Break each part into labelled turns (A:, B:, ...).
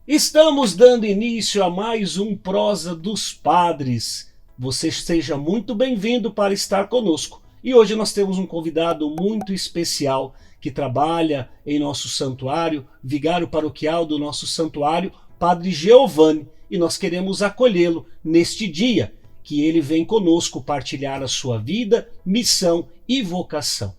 A: Estamos dando início a mais um Prosa dos Padres. Você seja muito bem-vindo para estar conosco. E hoje nós temos um convidado muito especial que trabalha em nosso santuário, vigário paroquial do nosso santuário, Padre Giovanni. E nós queremos acolhê-lo neste dia, que ele vem conosco partilhar a sua vida, missão e vocação.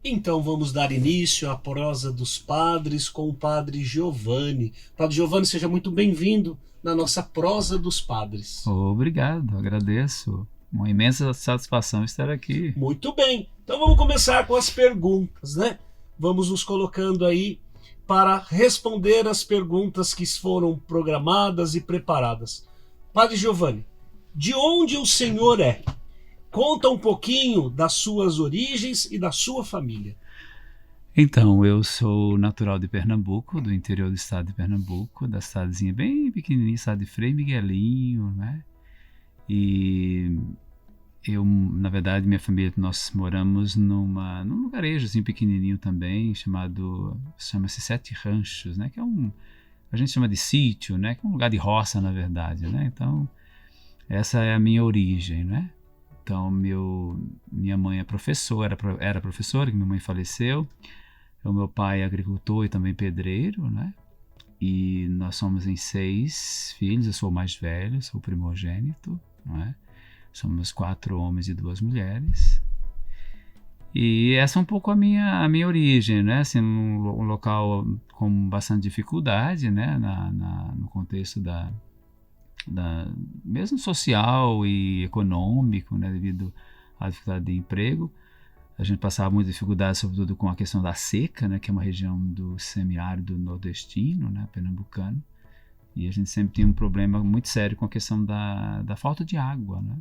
A: Então vamos dar início à prosa dos padres com o Padre Giovanni. Padre Giovanni, seja muito bem-vindo na nossa prosa dos padres.
B: Obrigado, agradeço. Uma imensa satisfação estar aqui.
A: Muito bem, então vamos começar com as perguntas, né? Vamos nos colocando aí para responder as perguntas que foram programadas e preparadas. Padre Giovanni, de onde o senhor é? Conta um pouquinho das suas origens e da sua família.
B: Então, eu sou natural de Pernambuco, do interior do estado de Pernambuco, da cidadezinha bem pequenininha, estado de Frei Miguelinho, né? E eu, na verdade, minha família, nós moramos num lugarejo assim pequenininho também, chama-se Sete Ranchos, né? Que é a gente chama de sítio, né? Que é um lugar de roça, na verdade, né? Então, essa é a minha origem, né? Então, minha mãe é professora, era professora, que minha mãe faleceu. O meu pai é agricultor e também pedreiro, né? E nós somos em 6 filhos, eu sou o mais velho, sou o primogênito, né? Somos 4 homens e 2 mulheres. E essa é um pouco a minha origem, né? Assim, um local com bastante dificuldade, né? No contexto mesmo social e econômico, né, devido à dificuldade de emprego. A gente passava muita dificuldade, sobretudo com a questão da seca, né, que é uma região do semiárido nordestino, né, pernambucano, e a gente sempre tinha um problema muito sério com a questão da falta de água, né,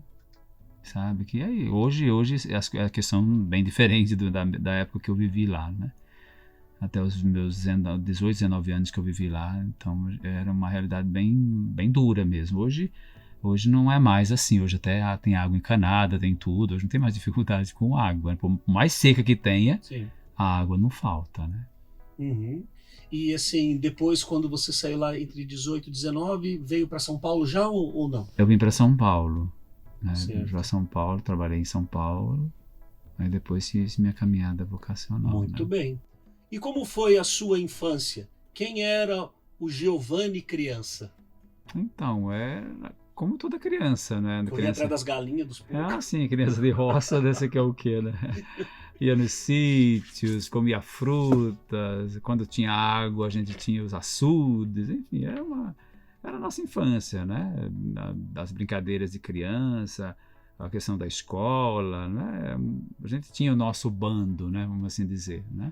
B: sabe, que aí, hoje a questão bem diferente da época que eu vivi lá, né. Até os meus 18, 19 anos que eu vivi lá, então era uma realidade bem dura mesmo. Hoje não é mais assim, hoje até tem água encanada, tem tudo, hoje não tem mais dificuldade com água. Por mais seca que tenha, sim, a água não falta, né?
A: Uhum. E assim, depois quando você saiu lá entre 18 e 19, veio para São Paulo já ou não?
B: Eu vim para São Paulo, né? Vim para São Paulo, trabalhei em São Paulo, aí depois fiz minha caminhada vocacional.
A: Muito bem. E como foi a sua infância? Quem era o Giovanni criança?
B: Então, como toda criança, né?
A: Corria atrás das galinhas, dos porcos.
B: Ah, sim, criança de roça, desse que é o quê, né? Ia nos sítios, comia frutas, quando tinha água a gente tinha os açudes, enfim, era a nossa infância, né? Das brincadeiras de criança, a questão da escola, né? A gente tinha o nosso bando, né? Vamos assim dizer, né?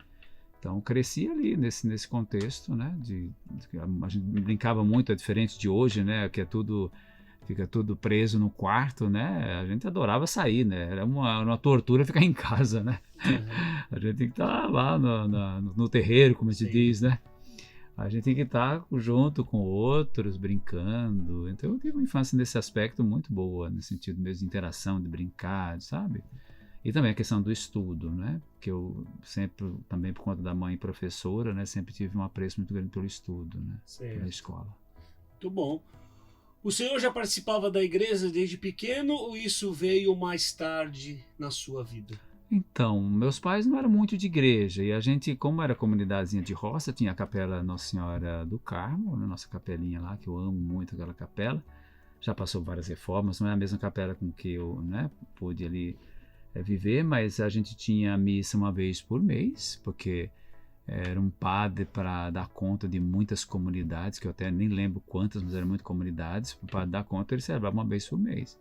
B: Então, cresci ali nesse contexto, né? A gente brincava muito, é diferente de hoje, né? Que fica tudo preso no quarto, né? A gente adorava sair, né? Era uma tortura ficar em casa, né? Uhum. A gente tem que estar lá no terreiro, como se diz, né? A gente tem que estar junto com outros, brincando. Então, eu tive uma infância nesse aspecto muito boa, no sentido mesmo de interação, de brincar, sabe? E também a questão do estudo, né? Que eu sempre, também por conta da mãe professora, né? Sempre tive um apreço muito grande pelo estudo, né? Pela escola.
A: Muito bom. O senhor já participava da igreja desde pequeno ou isso veio mais tarde na sua vida?
B: Então, meus pais não eram muito de igreja e a gente, como era comunidadezinha de roça, tinha a capela Nossa Senhora do Carmo, né? Nossa capelinha lá, que eu amo muito aquela capela. Já passou várias reformas, não é a mesma capela com que eu, né, pude ali viver, mas a gente tinha missa uma vez por mês, porque era um padre para dar conta de muitas comunidades, que eu até nem lembro quantas, mas eram muitas comunidades. Para dar conta, ele celebrava uma vez por mês.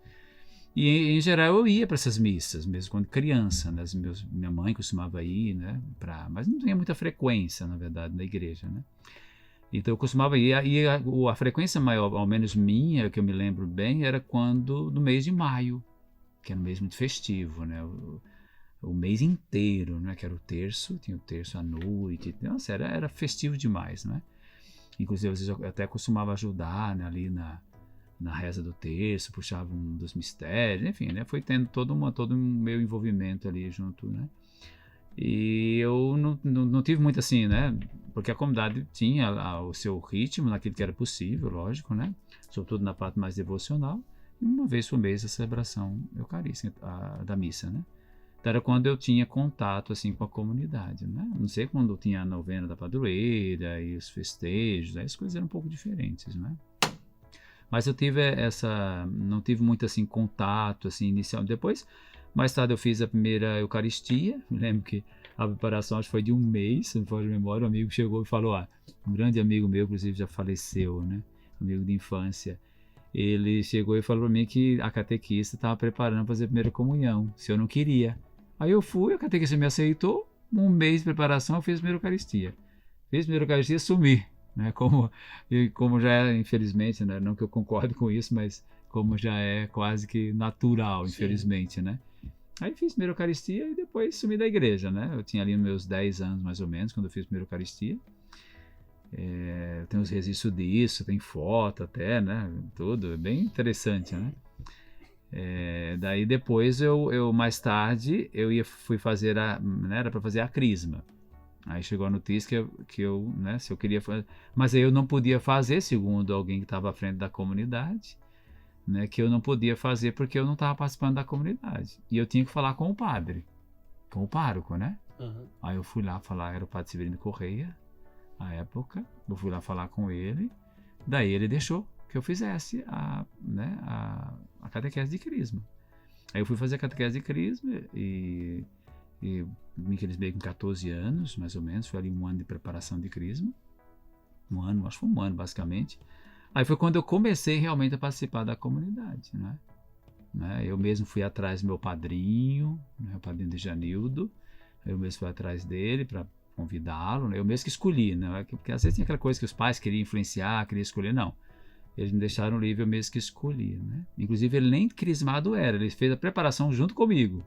B: E em geral eu ia para essas missas, mesmo quando criança, né? Minha mãe costumava ir, né? Mas não tinha muita frequência, na verdade, na igreja, né? Então eu costumava ir, e a frequência maior, ao menos minha, que eu me lembro bem, era no mês de maio, que era um mês muito festivo, né? o mês inteiro, né? Que era o terço, tinha o terço à noite. Nossa, era festivo demais, né? Inclusive, às vezes eu até costumava ajudar, né, ali na reza do terço, puxava um dos mistérios, enfim, né? Foi tendo todo um meu envolvimento ali junto, né? E eu não tive muito assim, né? Porque a comunidade tinha o seu ritmo naquilo que era possível, lógico, né? Sobretudo na parte mais devocional. E uma vez por mês a celebração eucarística, da missa, né? Então era quando eu tinha contato assim com a comunidade, né? Não sei quando tinha a novena da padroeira e os festejos, aí as coisas eram um pouco diferentes, né? Mas eu tive não tive muito assim contato assim inicial. Depois, mais tarde eu fiz a primeira Eucaristia. Me lembro que a preparação acho que foi de um mês, se não for de memória. Um amigo chegou e falou, um grande amigo meu, inclusive já faleceu, né? Amigo de infância. Ele chegou e falou para mim que a catequista estava preparando para fazer a primeira comunhão, se eu não queria. Aí eu fui, a catequista me aceitou. Um mês de preparação eu fiz a primeira Eucaristia. Fiz a primeira Eucaristia e sumi. Né, como já é, infelizmente, né, não que eu concorde com isso, mas como já é quase que natural, infelizmente, né? Aí fiz a primeira Eucaristia e depois sumi da igreja, né? Eu tinha ali meus 10 anos, mais ou menos, quando eu fiz a primeira Eucaristia. Tem os registros disso, tem foto até, né? Tudo, é bem interessante, né? Daí depois, mais tarde, fui fazer né, era para fazer a crisma. Aí chegou a notícia que eu, né, se eu queria fazer, mas aí eu não podia fazer, segundo alguém que estava à frente da comunidade, né, que eu não podia fazer porque eu não estava participando da comunidade. E eu tinha que falar com o padre, com o pároco, né? Uhum. Aí eu fui lá falar, era o padre Severino Correia, à época, eu fui lá falar com ele, daí ele deixou que eu fizesse a catequese de crisma. Aí eu fui fazer a catequese de crisma e me crismei com 14 anos, mais ou menos. Foi ali um ano de preparação de crisma. Acho que foi um ano, basicamente. Aí foi quando eu comecei realmente a participar da comunidade, né? Eu mesmo fui atrás do meu padrinho, né, o padrinho de Janildo. Eu mesmo fui atrás dele para convidá-lo, né? Eu mesmo que escolhi, né? Porque às vezes tinha aquela coisa que os pais queriam influenciar, queriam escolher, não. Eles me deixaram livre, eu mesmo que escolhi, né? Inclusive, ele nem crismado era, ele fez a preparação junto comigo.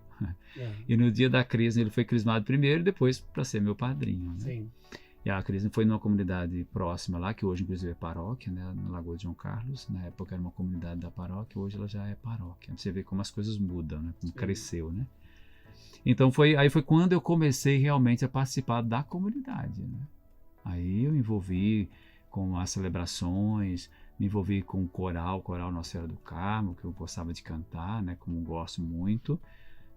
B: E no dia da crisma, ele foi crismado primeiro e depois para ser meu padrinho, né? Sim. E a crisma foi numa comunidade próxima lá, que hoje, inclusive, é paróquia, né? Na Lagoa de João Carlos. Na época era uma comunidade da paróquia, hoje ela já é paróquia. Você vê como as coisas mudam, né? Como cresceu, né? Então, aí foi quando eu comecei realmente a participar da comunidade, né? Aí eu me envolvi com as celebrações, me envolvi com o coral Nossa Senhora do Carmo, que eu gostava de cantar, né, como gosto muito.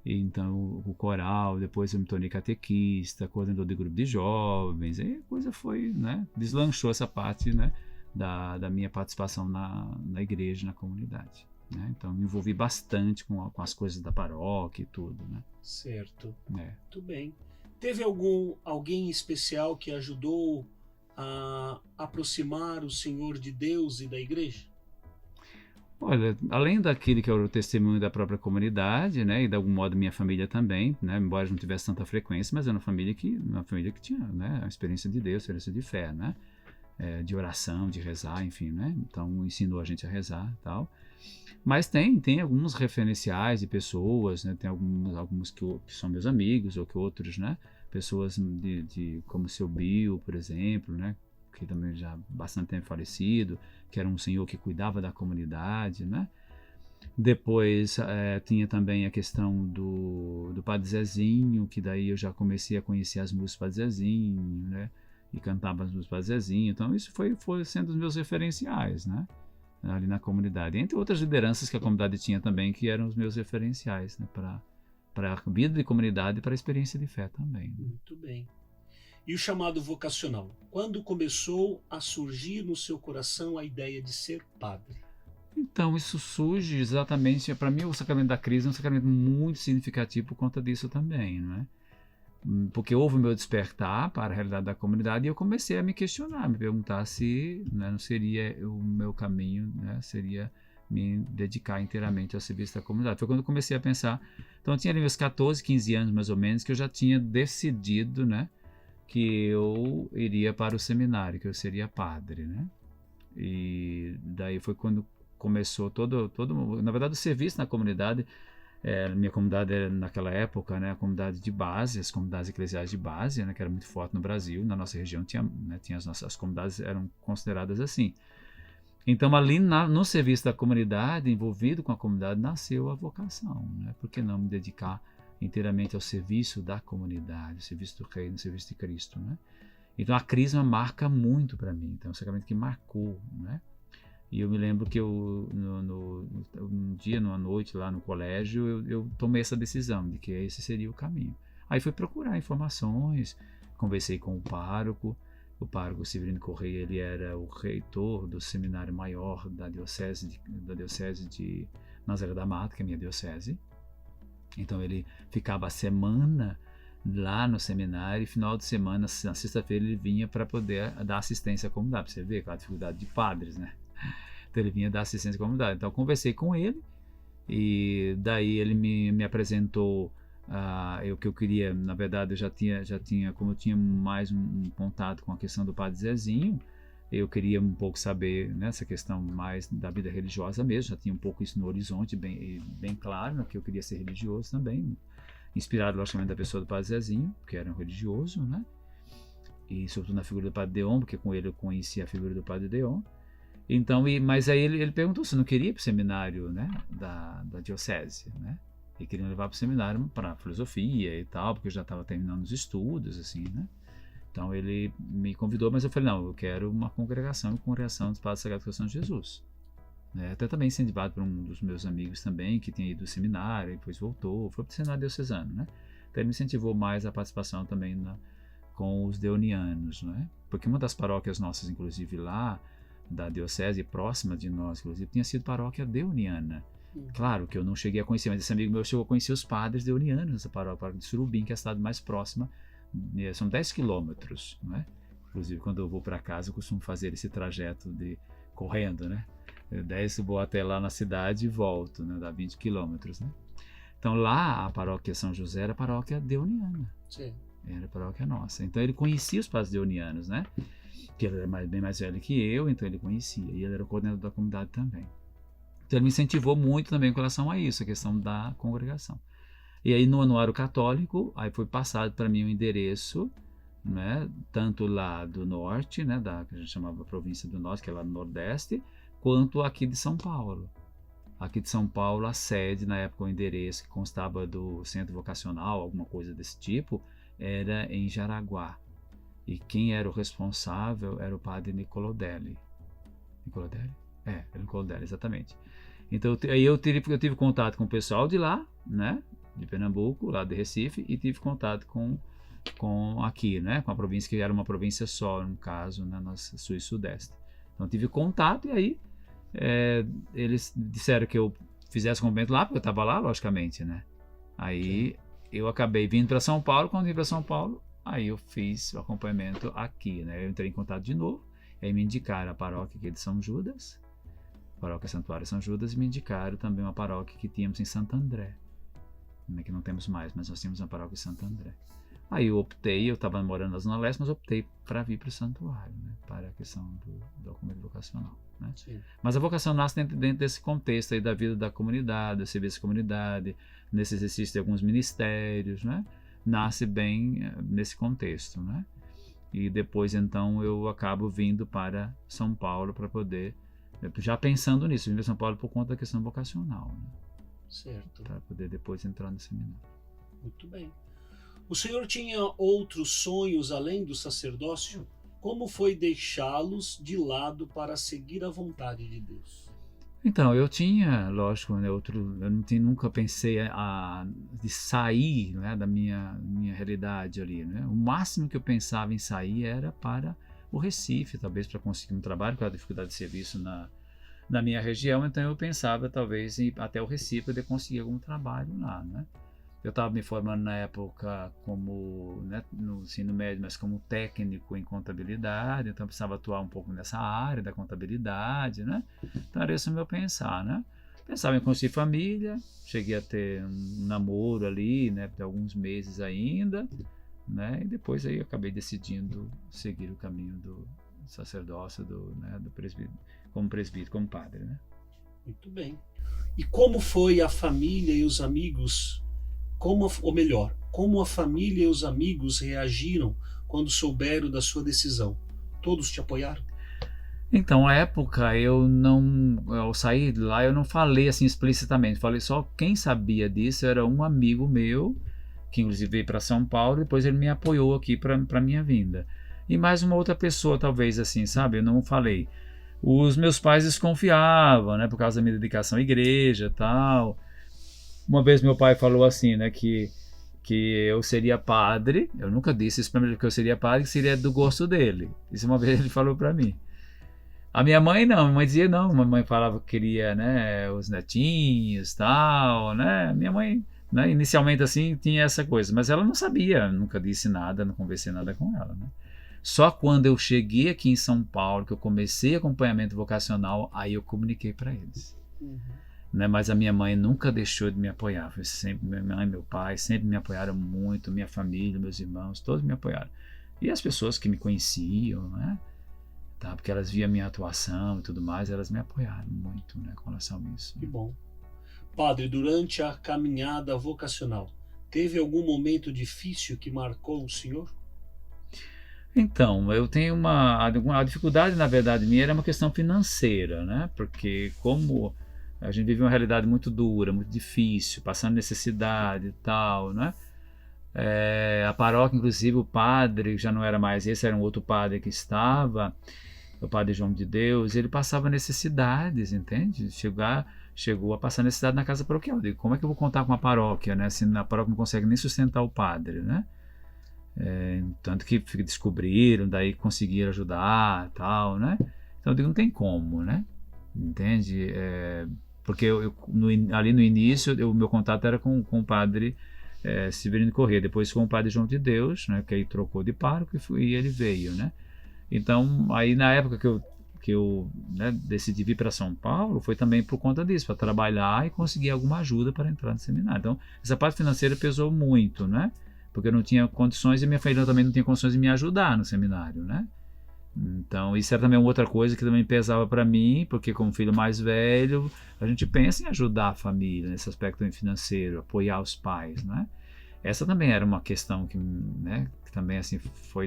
B: E então o coral, depois eu me tornei catequista, coordenador de grupo de jovens, e a coisa foi, né, deslanchou essa parte, né, da minha participação na igreja, na comunidade. Né? Então me envolvi bastante com as coisas da paróquia e tudo. Né?
A: Certo. Muito bem. Teve alguém especial que ajudou a aproximar o Senhor de Deus e da igreja?
B: Olha, além daquele que é o testemunho da própria comunidade, né, e de algum modo minha família também, né, embora não tivesse tanta frequência, mas era uma família que tinha, né, a experiência de Deus, a experiência de fé, né, de oração, de rezar, enfim, né, então ensinou a gente a rezar e tal. Mas tem alguns referenciais de pessoas, né, tem alguns que são meus amigos, ou que outros, né, pessoas como o seu Bill, por exemplo, né, que também já há bastante tempo falecido, que era um senhor que cuidava da comunidade, né? Depois tinha também a questão do Padre Zezinho, que daí eu já comecei a conhecer as músicas do Padre Zezinho, né? E cantava as músicas do Padre Zezinho, então isso foi sendo os meus referenciais, né? Ali na comunidade, entre outras lideranças que a comunidade tinha também, que eram os meus referenciais, né? Para a vida de comunidade e para a experiência de fé também. Né?
A: Muito bem. E o chamado vocacional? Quando começou a surgir no seu coração a ideia de ser padre?
B: Então, isso surge exatamente, para mim o sacramento da crisma é um sacramento muito significativo por conta disso também, não é? Porque houve o meu despertar para a realidade da comunidade e eu comecei a me questionar, me perguntar se, né, não seria o meu caminho, né, seria me dedicar inteiramente ao serviço da comunidade. Foi quando eu comecei a pensar. Então, eu tinha ali meus 14, 15 anos mais ou menos, que eu já tinha decidido, né, que eu iria para o seminário, que eu seria padre, né? E daí foi quando começou todo na verdade o serviço na comunidade Minha comunidade era, naquela época, né, a comunidade de base, as comunidades eclesiais de base, né, que era muito forte no Brasil. Na nossa região tinha, né, tinha as nossas comunidades eram consideradas assim. Então, ali no serviço da comunidade, envolvido com a comunidade, nasceu a vocação, né? Por que não me dedicar inteiramente ao serviço da comunidade, ao serviço do Reino, ao serviço de Cristo, né? Então, a Crisma marca muito para mim. Então, é um sacramento que marcou, né? E eu me lembro que um dia, numa noite lá no colégio, eu tomei essa decisão de que esse seria o caminho. Aí fui procurar informações, conversei com o pároco Severino Correia, ele era o reitor do seminário maior da diocese de Nazaré da Mata, que é a minha diocese. Então ele ficava a semana lá no seminário e final de semana, na sexta-feira, ele vinha para poder dar assistência à comunidade. Você vê a dificuldade de padres, né? Então ele vinha dar assistência à comunidade. Então eu conversei com ele e daí ele me apresentou o que eu queria. Na verdade, eu já tinha, como eu tinha mais um contato com a questão do Padre Zezinho, eu queria um pouco saber, né, essa questão mais da vida religiosa mesmo. Já tinha um pouco isso no horizonte, bem claro, né, que eu queria ser religioso também, inspirado logicamente da pessoa do Padre Zezinho, que era um religioso, né, e sobretudo na figura do Padre Deon, porque com ele eu conheci a figura do Padre Deon. Então, mas aí ele perguntou se eu não queria ir para o seminário, né, da diocese, né? E queriam levar para o seminário para filosofia e tal, porque eu já estava terminando os estudos, assim, né? Então ele me convidou, mas eu falei, não, eu quero uma congregação dos Padres Sagrados do Coração de Jesus. Até também incentivado por um dos meus amigos também, que tinha ido ao seminário e depois voltou, foi para o seminário diocesano, né? Então ele me incentivou mais a participação também com os deonianos, né? Porque uma das paróquias nossas, inclusive lá, da diocese próxima de nós, inclusive, tinha sido paróquia deoniana. Claro que eu não cheguei a conhecer, mas esse amigo meu chegou a conhecer os padres deonianos nessa paróquia de Surubim, que é a cidade mais próxima. São 10 quilômetros, né? Inclusive, quando eu vou para casa, eu costumo fazer esse trajeto correndo, né? 10 eu vou até lá na cidade e volto, né? Dá 20 quilômetros, né? Então lá, a paróquia São José era a paróquia deoniana.
A: Sim.
B: Era a paróquia nossa. Então ele conhecia os padres deonianos, né? Que ele era bem mais velho que eu, então ele conhecia. E ele era o coordenador da comunidade também. Então ele me incentivou muito também com relação a isso, a questão da congregação. E aí no Anuário Católico, aí foi passado para mim o endereço, né, tanto lá do norte, né, que a gente chamava província do norte, que é lá no nordeste, quanto aqui de São Paulo. Aqui de São Paulo, a sede, na época o endereço que constava do centro vocacional, alguma coisa desse tipo, era em Jaraguá. E quem era o responsável era o padre Nicolodelli. Nicolodelli? Era o Nicolodelli, exatamente. Então aí eu tive contato com o pessoal de lá, né, de Pernambuco, lá de Recife, e tive contato com aqui, né, com a província, que era uma província só, no caso, na nossa sul e sudeste. Então tive contato e aí eles disseram que eu fizesse o convento lá, porque eu estava lá, logicamente, né. Aí eu acabei vindo para São Paulo. Quando vim para São Paulo, aí eu fiz o acompanhamento aqui, né. Eu entrei em contato de novo, aí me indicaram a paróquia aqui de São Judas, paróquia Santuário São Judas, e me indicaram também uma paróquia que tínhamos em Santo André, que não temos mais, mas nós tínhamos uma paróquia em Santo André. Aí eu estava morando na Zona Leste, mas optei para vir para o santuário, né, para a questão do documento vocacional, né. Mas a vocação nasce dentro desse contexto aí da vida da comunidade, do serviço da comunidade, nesse exercício de alguns ministérios, né, nasce bem nesse contexto, né. E depois então eu acabo vindo para São Paulo para poder, já pensando nisso, vim para São Paulo por conta da questão vocacional, né?
A: Certo.
B: Para poder depois entrar no seminário.
A: Muito bem. O senhor tinha outros sonhos além do sacerdócio? Como foi deixá-los de lado para seguir a vontade de Deus?
B: Então, eu tinha, lógico, né, eu nunca pensei de sair, né, da minha realidade ali, né? O máximo que eu pensava em sair era para o Recife, talvez para conseguir um trabalho, com a dificuldade de serviço na minha região. Então eu pensava talvez em ir até o Recife para poder conseguir algum trabalho lá, né? Eu estava me formando na época como, né, no ensino médio, mas como técnico em contabilidade, então eu precisava atuar um pouco nessa área da contabilidade, né? Então era esse o meu pensar, né? Pensava em construir família, cheguei a ter um namoro ali, né, de alguns meses ainda, né? E depois aí eu acabei decidindo seguir o caminho do sacerdócio, né, do presbítero, como padre, né?
A: Muito bem. E como foi a família e os amigos, ou melhor, como a família e os amigos reagiram quando souberam da sua decisão? Todos te apoiaram?
B: Então, à época, eu saí de lá, eu não falei assim explicitamente, falei só quem sabia disso era um amigo meu, que inclusive veio para São Paulo, e depois ele me apoiou aqui para minha vinda. E mais uma outra pessoa, talvez assim, sabe? Eu não falei. Os meus pais desconfiavam, né, por causa da minha dedicação à igreja e tal. Uma vez meu pai falou assim, né, que eu seria padre, eu nunca disse isso para ele, que eu seria padre, que seria do gosto dele. Isso uma vez ele falou para mim. A minha mãe não, minha mãe dizia não, minha mãe falava que queria, né, os netinhos, tal, né, minha mãe, né, inicialmente assim tinha essa coisa, mas ela não sabia, nunca disse nada, não conversei nada com ela, né. Só quando eu cheguei aqui em São Paulo, que eu comecei acompanhamento vocacional, aí eu comuniquei para eles.
A: Uhum.
B: Né, mas a minha mãe nunca deixou de me apoiar, foi sempre, minha mãe e meu pai sempre me apoiaram muito, minha família, meus irmãos, todos me apoiaram. E as pessoas que me conheciam, né, tá, porque elas viam a minha atuação e tudo mais, elas me apoiaram muito, né, com relação a isso.
A: Que bom. Padre, durante a caminhada vocacional, teve algum momento difícil que marcou o senhor?
B: Então, eu tenho a dificuldade, na verdade, minha era uma questão financeira, né, porque como a gente vive uma realidade muito dura, muito difícil, passando necessidade e tal, né, a paróquia, inclusive, o padre já não era mais esse, era um outro padre que estava, o padre João de Deus, ele passava necessidades, entende? Chegou a passar necessidade na casa paroquial. Eu digo, como é que eu vou contar com a paróquia, né? Se a paróquia não consegue nem sustentar o padre, né? Tanto que descobriram, daí conseguiram ajudar, tal, né? Então eu digo, não tem como, né? Entende? Porque ali no início o meu contato era com o padre Severino Corrêa, depois com o padre João de Deus, né? Que aí trocou de pároco e ele veio, né? Então, aí na época que eu né, decidi vir para São Paulo, foi também por conta disso, para trabalhar e conseguir alguma ajuda para entrar no seminário. Então, essa parte financeira pesou muito, né? Porque eu não tinha condições e minha família também não tinha condições de me ajudar no seminário, né? Então, isso era também outra coisa que também pesava para mim, porque como filho mais velho, a gente pensa em ajudar a família nesse aspecto financeiro, apoiar os pais, né? Essa também era uma questão que, né, que também assim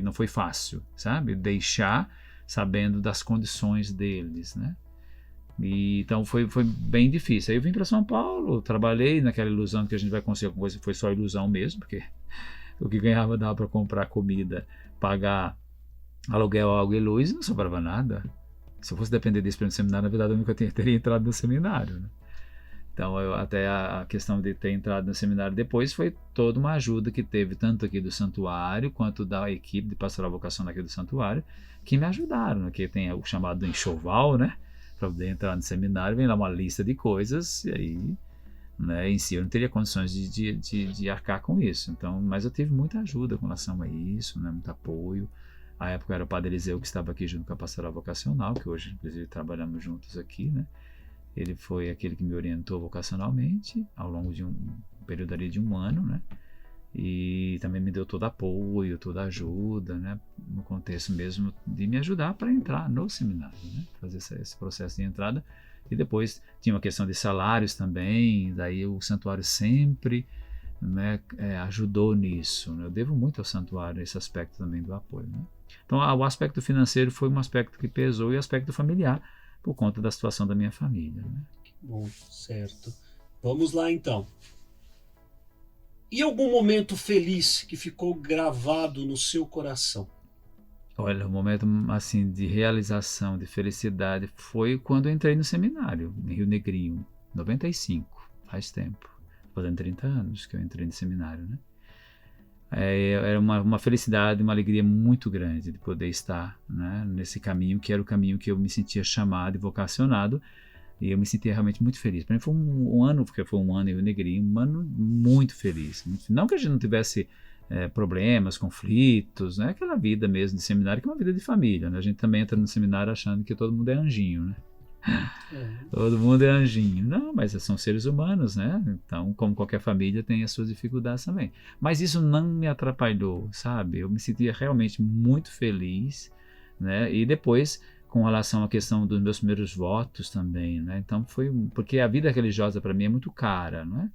B: não foi fácil, sabe? Deixar sabendo das condições deles, né? E, então foi bem difícil. Aí eu vim para São Paulo, trabalhei naquela ilusão que a gente vai conseguir alguma coisa, foi só ilusão mesmo, porque o que ganhava dava para comprar comida, pagar aluguel, água e luz, e não sobrava nada. Se eu fosse depender desse para o seminário, na verdade eu nunca teria entrado no seminário, né? Então, até a questão de ter entrado no seminário depois foi toda uma ajuda que teve, tanto aqui do santuário, quanto da equipe de pastoral vocacional aqui do santuário, que me ajudaram, né? Que tem o chamado enxoval, né? Para poder entrar no seminário, vem lá uma lista de coisas, e aí, né, em si eu não teria condições de arcar com isso. Então, mas eu tive muita ajuda com relação a isso, né? Muito apoio. À época era o Padre Eliseu que estava aqui junto com a pastoral vocacional, que hoje, inclusive, trabalhamos juntos aqui, né? Ele foi aquele que me orientou vocacionalmente ao longo de um período ali de 1 ano, né? E também me deu todo apoio, toda ajuda, né? No contexto mesmo de me ajudar para entrar no seminário, né? Fazer esse processo de entrada. E depois tinha uma questão de salários também, daí o santuário sempre, né, ajudou nisso, né? Eu devo muito ao santuário esse aspecto também do apoio, né? Então o aspecto financeiro foi um aspecto que pesou e o aspecto familiar, por conta da situação da minha família, né?
A: Bom, certo. Vamos lá então. E algum momento feliz que ficou gravado no seu coração?
B: Olha, o momento assim de realização, de felicidade foi quando eu entrei no seminário em Rio Negrinho, 95, faz tempo, fazendo 30 anos que eu entrei no seminário, né? Era uma felicidade, uma alegria muito grande de poder estar, né, nesse caminho, que era o caminho que eu me sentia chamado e vocacionado, e eu me sentia realmente muito feliz. Para mim foi um ano, porque foi 1 ano em Rio Negrinho, um ano muito feliz. Não que a gente não tivesse problemas, conflitos, né, aquela vida mesmo de seminário, que é uma vida de família, né? A gente também entra no seminário achando que todo mundo é anjinho, né? Todo mundo é anjinho. Não, mas são seres humanos, né? Então, como qualquer família, tem as suas dificuldades também. Mas isso não me atrapalhou, sabe? Eu me sentia realmente muito feliz, né? E depois, com relação à questão dos meus primeiros votos também, né? Então porque a vida religiosa para mim é muito cara, não é?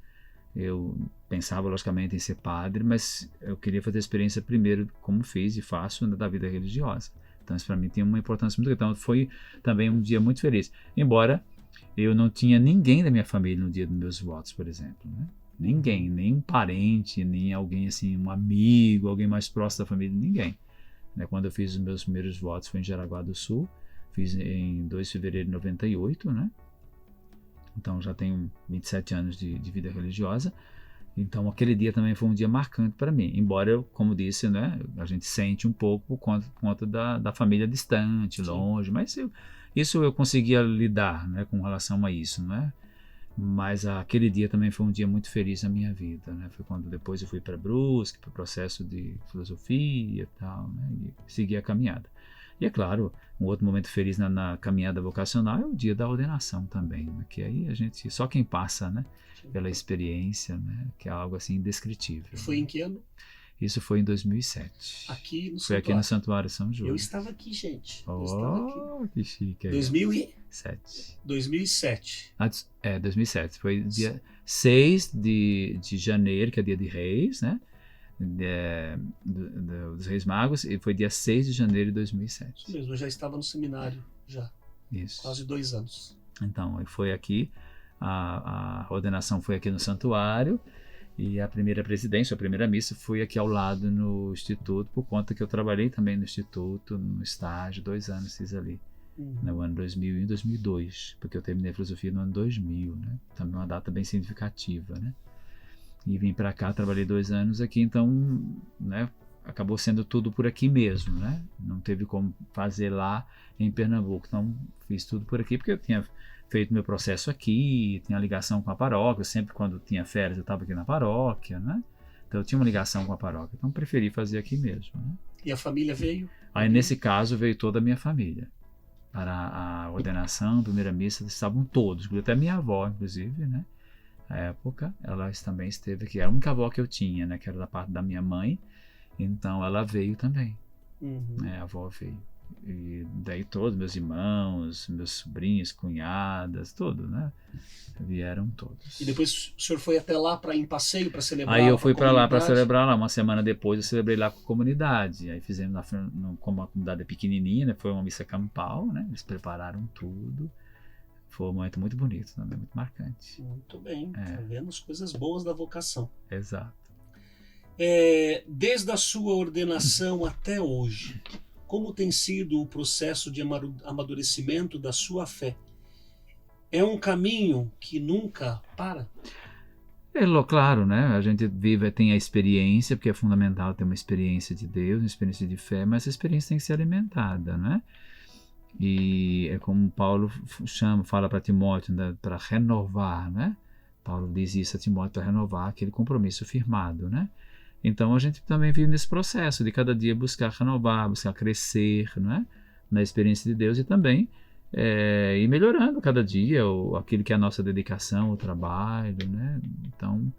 B: Eu pensava logicamente em ser padre, mas eu queria fazer a experiência primeiro, como fiz e faço, da vida religiosa. Então isso para mim tem uma importância muito grande. Então foi também um dia muito feliz. Embora eu não tinha ninguém da minha família no dia dos meus votos, por exemplo, né? Ninguém, nem um parente, nem alguém assim, um amigo, alguém mais próximo da família, ninguém. Né? Quando eu fiz os meus primeiros votos foi em Jaraguá do Sul, fiz em 2 de fevereiro de 98, né? Então já tenho 27 anos de vida religiosa. Então aquele dia também foi um dia marcante para mim. Embora eu, como disse, né, a gente sente um pouco por conta da família distante, longe, mas isso eu conseguia lidar, né, com relação a isso, né? Mas aquele dia também foi um dia muito feliz na minha vida, né? Foi quando depois eu fui para Brusque, para o processo de filosofia e tal, né? E segui a caminhada. E é claro, um outro momento feliz na caminhada vocacional é o dia da ordenação também, né? Que aí a gente, só quem passa, né, pela experiência, né, que é algo assim indescritível.
A: Foi em que ano?
B: Isso foi em 2007.
A: Aqui no
B: Foi aqui no Santuário São Júlio.
A: Eu estava aqui, gente.
B: Que chique.
A: 2007. 2007.
B: 2007. Foi dia 6 de janeiro, que é dia de Reis, né? Dos Reis Magos, e foi dia 6 de janeiro de 2007.
A: Isso mesmo, eu já estava no seminário, já.
B: Isso.
A: Quase 2 anos.
B: Então, foi aqui, a ordenação foi aqui no santuário, e a primeira presidência, a primeira missa, foi aqui ao lado no Instituto, por conta que eu trabalhei também no Instituto, no estágio, 2 anos fiz ali, no ano 2000 e 2002, porque eu terminei a filosofia no ano 2000, né? Também uma data bem significativa, né? E vim para cá, trabalhei 2 anos aqui, então, né, acabou sendo tudo por aqui mesmo, né? Não teve como fazer lá em Pernambuco, então fiz tudo por aqui, porque eu tinha feito meu processo aqui, tinha ligação com a paróquia, sempre quando tinha férias eu estava aqui na paróquia, né? Então eu tinha uma ligação com a paróquia, então preferi fazer aqui mesmo, né?
A: E a família veio?
B: Aí nesse caso veio toda a minha família para a ordenação, primeira missa, estavam todos, até minha avó, inclusive, né? Na época, ela também esteve aqui, era a única avó que eu tinha, né? Que era da parte da minha mãe, então ela veio também, né? A avó veio. E daí todos, meus irmãos, meus sobrinhos, cunhadas, tudo, né? Vieram todos.
A: E depois o senhor foi até lá para em passeio para celebrar?
B: Aí eu fui para lá para celebrar lá. Uma semana depois eu celebrei lá com a comunidade. Aí fizemos como a comunidade é pequenininha, né? Foi uma missa campal, né? Eles prepararam tudo. Foi um momento muito bonito também, muito marcante.
A: Muito bem, tá vendo as coisas boas da vocação.
B: Exato.
A: Desde a sua ordenação até hoje, como tem sido o processo de amadurecimento da sua fé? É um caminho que nunca para?
B: Claro, né? A gente tem a experiência, porque é fundamental ter uma experiência de Deus, uma experiência de fé, mas essa experiência tem que ser alimentada, né? E é como Paulo fala para Timóteo, né? Para renovar, né? Paulo diz isso a Timóteo, para renovar aquele compromisso firmado, né? Então a gente também vive nesse processo de cada dia buscar renovar, buscar crescer, né? Na experiência de Deus e também ir melhorando cada dia aquilo que é a nossa dedicação, o trabalho, né? Então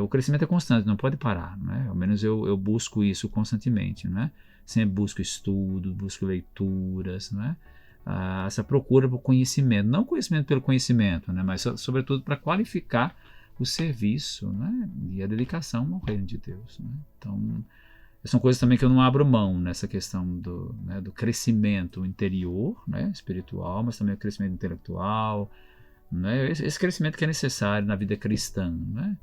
B: o crescimento é constante, não pode parar, né? Ao menos eu busco isso constantemente, né? Sempre busco estudo, busco leituras, né? Essa procura por conhecimento, não conhecimento pelo conhecimento, né? Mas sobretudo para qualificar o serviço, né? E a dedicação ao reino de Deus, né? Então são coisas também que eu não abro mão nessa questão do crescimento interior, né? Espiritual, mas também o crescimento intelectual, né? Esse crescimento que é necessário na vida cristã, né?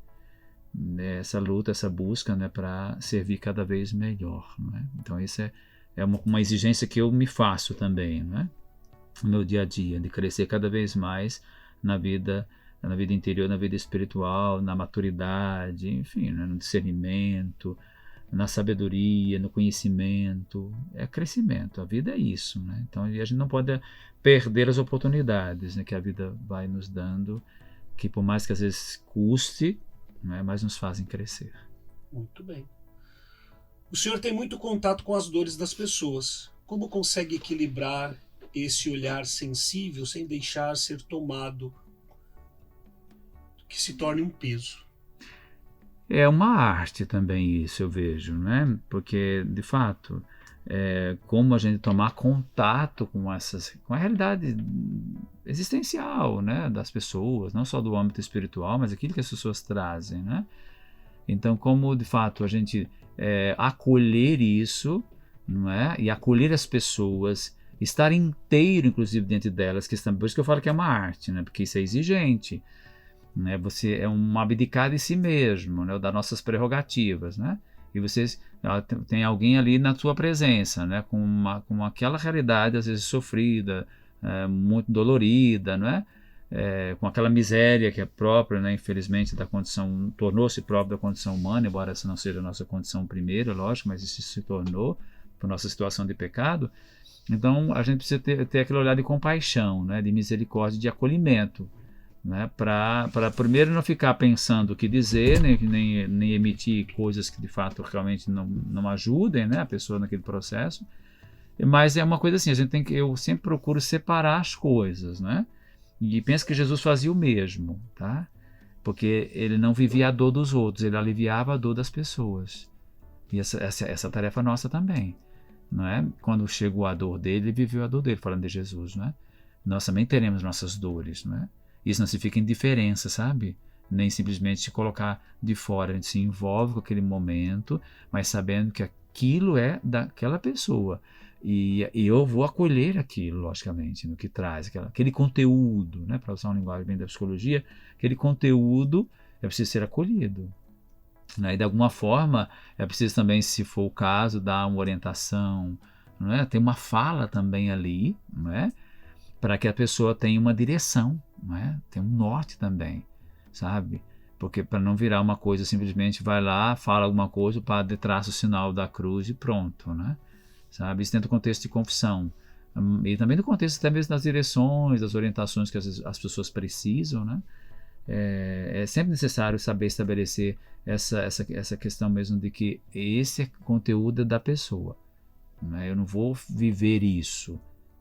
B: Essa luta, essa busca, né, para servir cada vez melhor, né? Então isso é uma exigência que eu me faço também, né? No meu dia a dia, de crescer cada vez mais na vida interior, na vida espiritual, na maturidade, enfim, né, no discernimento, na sabedoria, no conhecimento. É crescimento, a vida é isso, né? Então a gente não pode perder as oportunidades, né, que a vida vai nos dando, que por mais que às vezes custe, né, mas nos fazem crescer.
A: Muito bem. O senhor tem muito contato com as dores das pessoas. Como consegue equilibrar esse olhar sensível sem deixar ser tomado, que se torne um peso?
B: É uma arte também isso, eu vejo, né? Porque, de fato, como a gente tomar contato com a realidade existencial, né, das pessoas, não só do âmbito espiritual, mas aquilo que as pessoas trazem, né? Então, como de fato a gente acolher isso, não é? E acolher as pessoas, estar inteiro, inclusive, diante delas, por isso que eu falo que é uma arte, né? Porque isso é exigente, né? Você é um abdicar de si mesmo, né? Das nossas prerrogativas, né? E vocês tem alguém ali na sua presença, né? Com aquela realidade às vezes sofrida, muito dolorida, não é? Com aquela miséria que é própria, né? Infelizmente, da condição, tornou-se própria da condição humana, embora essa não seja a nossa condição primeira, lógico, mas isso se tornou por nossa situação de pecado. Então a gente precisa ter aquele olhar de compaixão, né? De misericórdia, de acolhimento, né, para primeiro não ficar pensando o que dizer, nem emitir coisas que de fato realmente não ajudem, né, a pessoa naquele processo. Mas é uma coisa assim, eu sempre procuro separar as coisas, né? E penso que Jesus fazia o mesmo, tá? Porque ele não vivia a dor dos outros, ele aliviava a dor das pessoas. E essa tarefa nossa também, não é? Quando chegou a dor dele, ele viveu a dor dele, falando de Jesus, não é? Nós também teremos nossas dores, não é? Isso não significa indiferença, sabe? Nem simplesmente se colocar de fora. A gente se envolve com aquele momento, mas sabendo que aquilo é daquela pessoa. E eu vou acolher aquilo, logicamente, no que traz, aquele conteúdo, né? Para usar uma linguagem bem da psicologia, aquele conteúdo é preciso ser acolhido, né? E de alguma forma é preciso também, se for o caso, dar uma orientação, não é? Tem uma fala também ali, não é? Para que a pessoa tenha uma direção, não é? Tem um norte também, sabe? Porque para não virar uma coisa, simplesmente vai lá, fala alguma coisa, o padre traça o sinal da cruz e pronto, né? Sabe? Isso dentro do contexto de confissão. E também no contexto até mesmo das direções, das orientações que as pessoas precisam, né? É sempre necessário saber estabelecer essa questão mesmo de que esse conteúdo é da pessoa, não é? Eu não vou viver isso,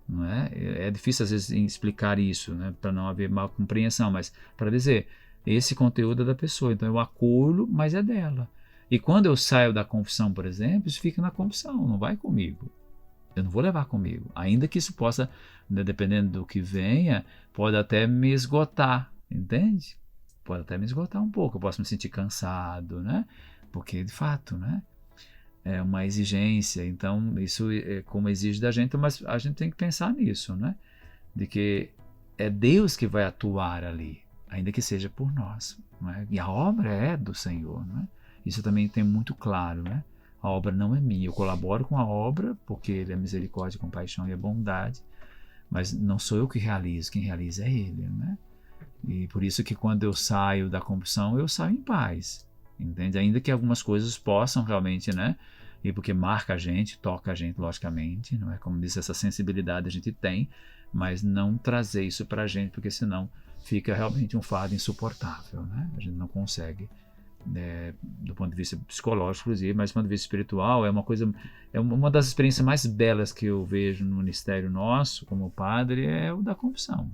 B: não é? É difícil às vezes explicar isso, né? Para não haver mal compreensão, mas para dizer, esse conteúdo é da pessoa, então eu acolho, mas é dela. E quando eu saio da confissão, por exemplo, isso fica na confissão, não vai comigo. Eu não vou levar comigo. Ainda que isso possa, né, dependendo do que venha, pode até me esgotar, entende? Pode até me esgotar um pouco, eu posso me sentir cansado, né? Porque, de fato, né? É uma exigência, então isso é como exige da gente, mas a gente tem que pensar nisso, né? De que é Deus que vai atuar ali, ainda que seja por nós, não é? E a obra é do Senhor, não é? Isso também tem muito claro, né? A obra não é minha, eu colaboro com a obra porque Ele é misericórdia, compaixão e a bondade, mas não sou eu que realizo, quem realiza é Ele, né? E por isso que quando eu saio da confissão, eu saio em paz, entende? Ainda que algumas coisas possam realmente, né? E porque marca a gente, toca a gente, logicamente, não é? Como disse, essa sensibilidade a gente tem, mas não trazer isso pra gente, porque senão fica realmente um fardo insuportável, né? A gente não consegue, do ponto de vista psicológico, inclusive, mas do ponto de vista espiritual, é uma das experiências mais belas que eu vejo no ministério nosso, como padre, é o da confissão.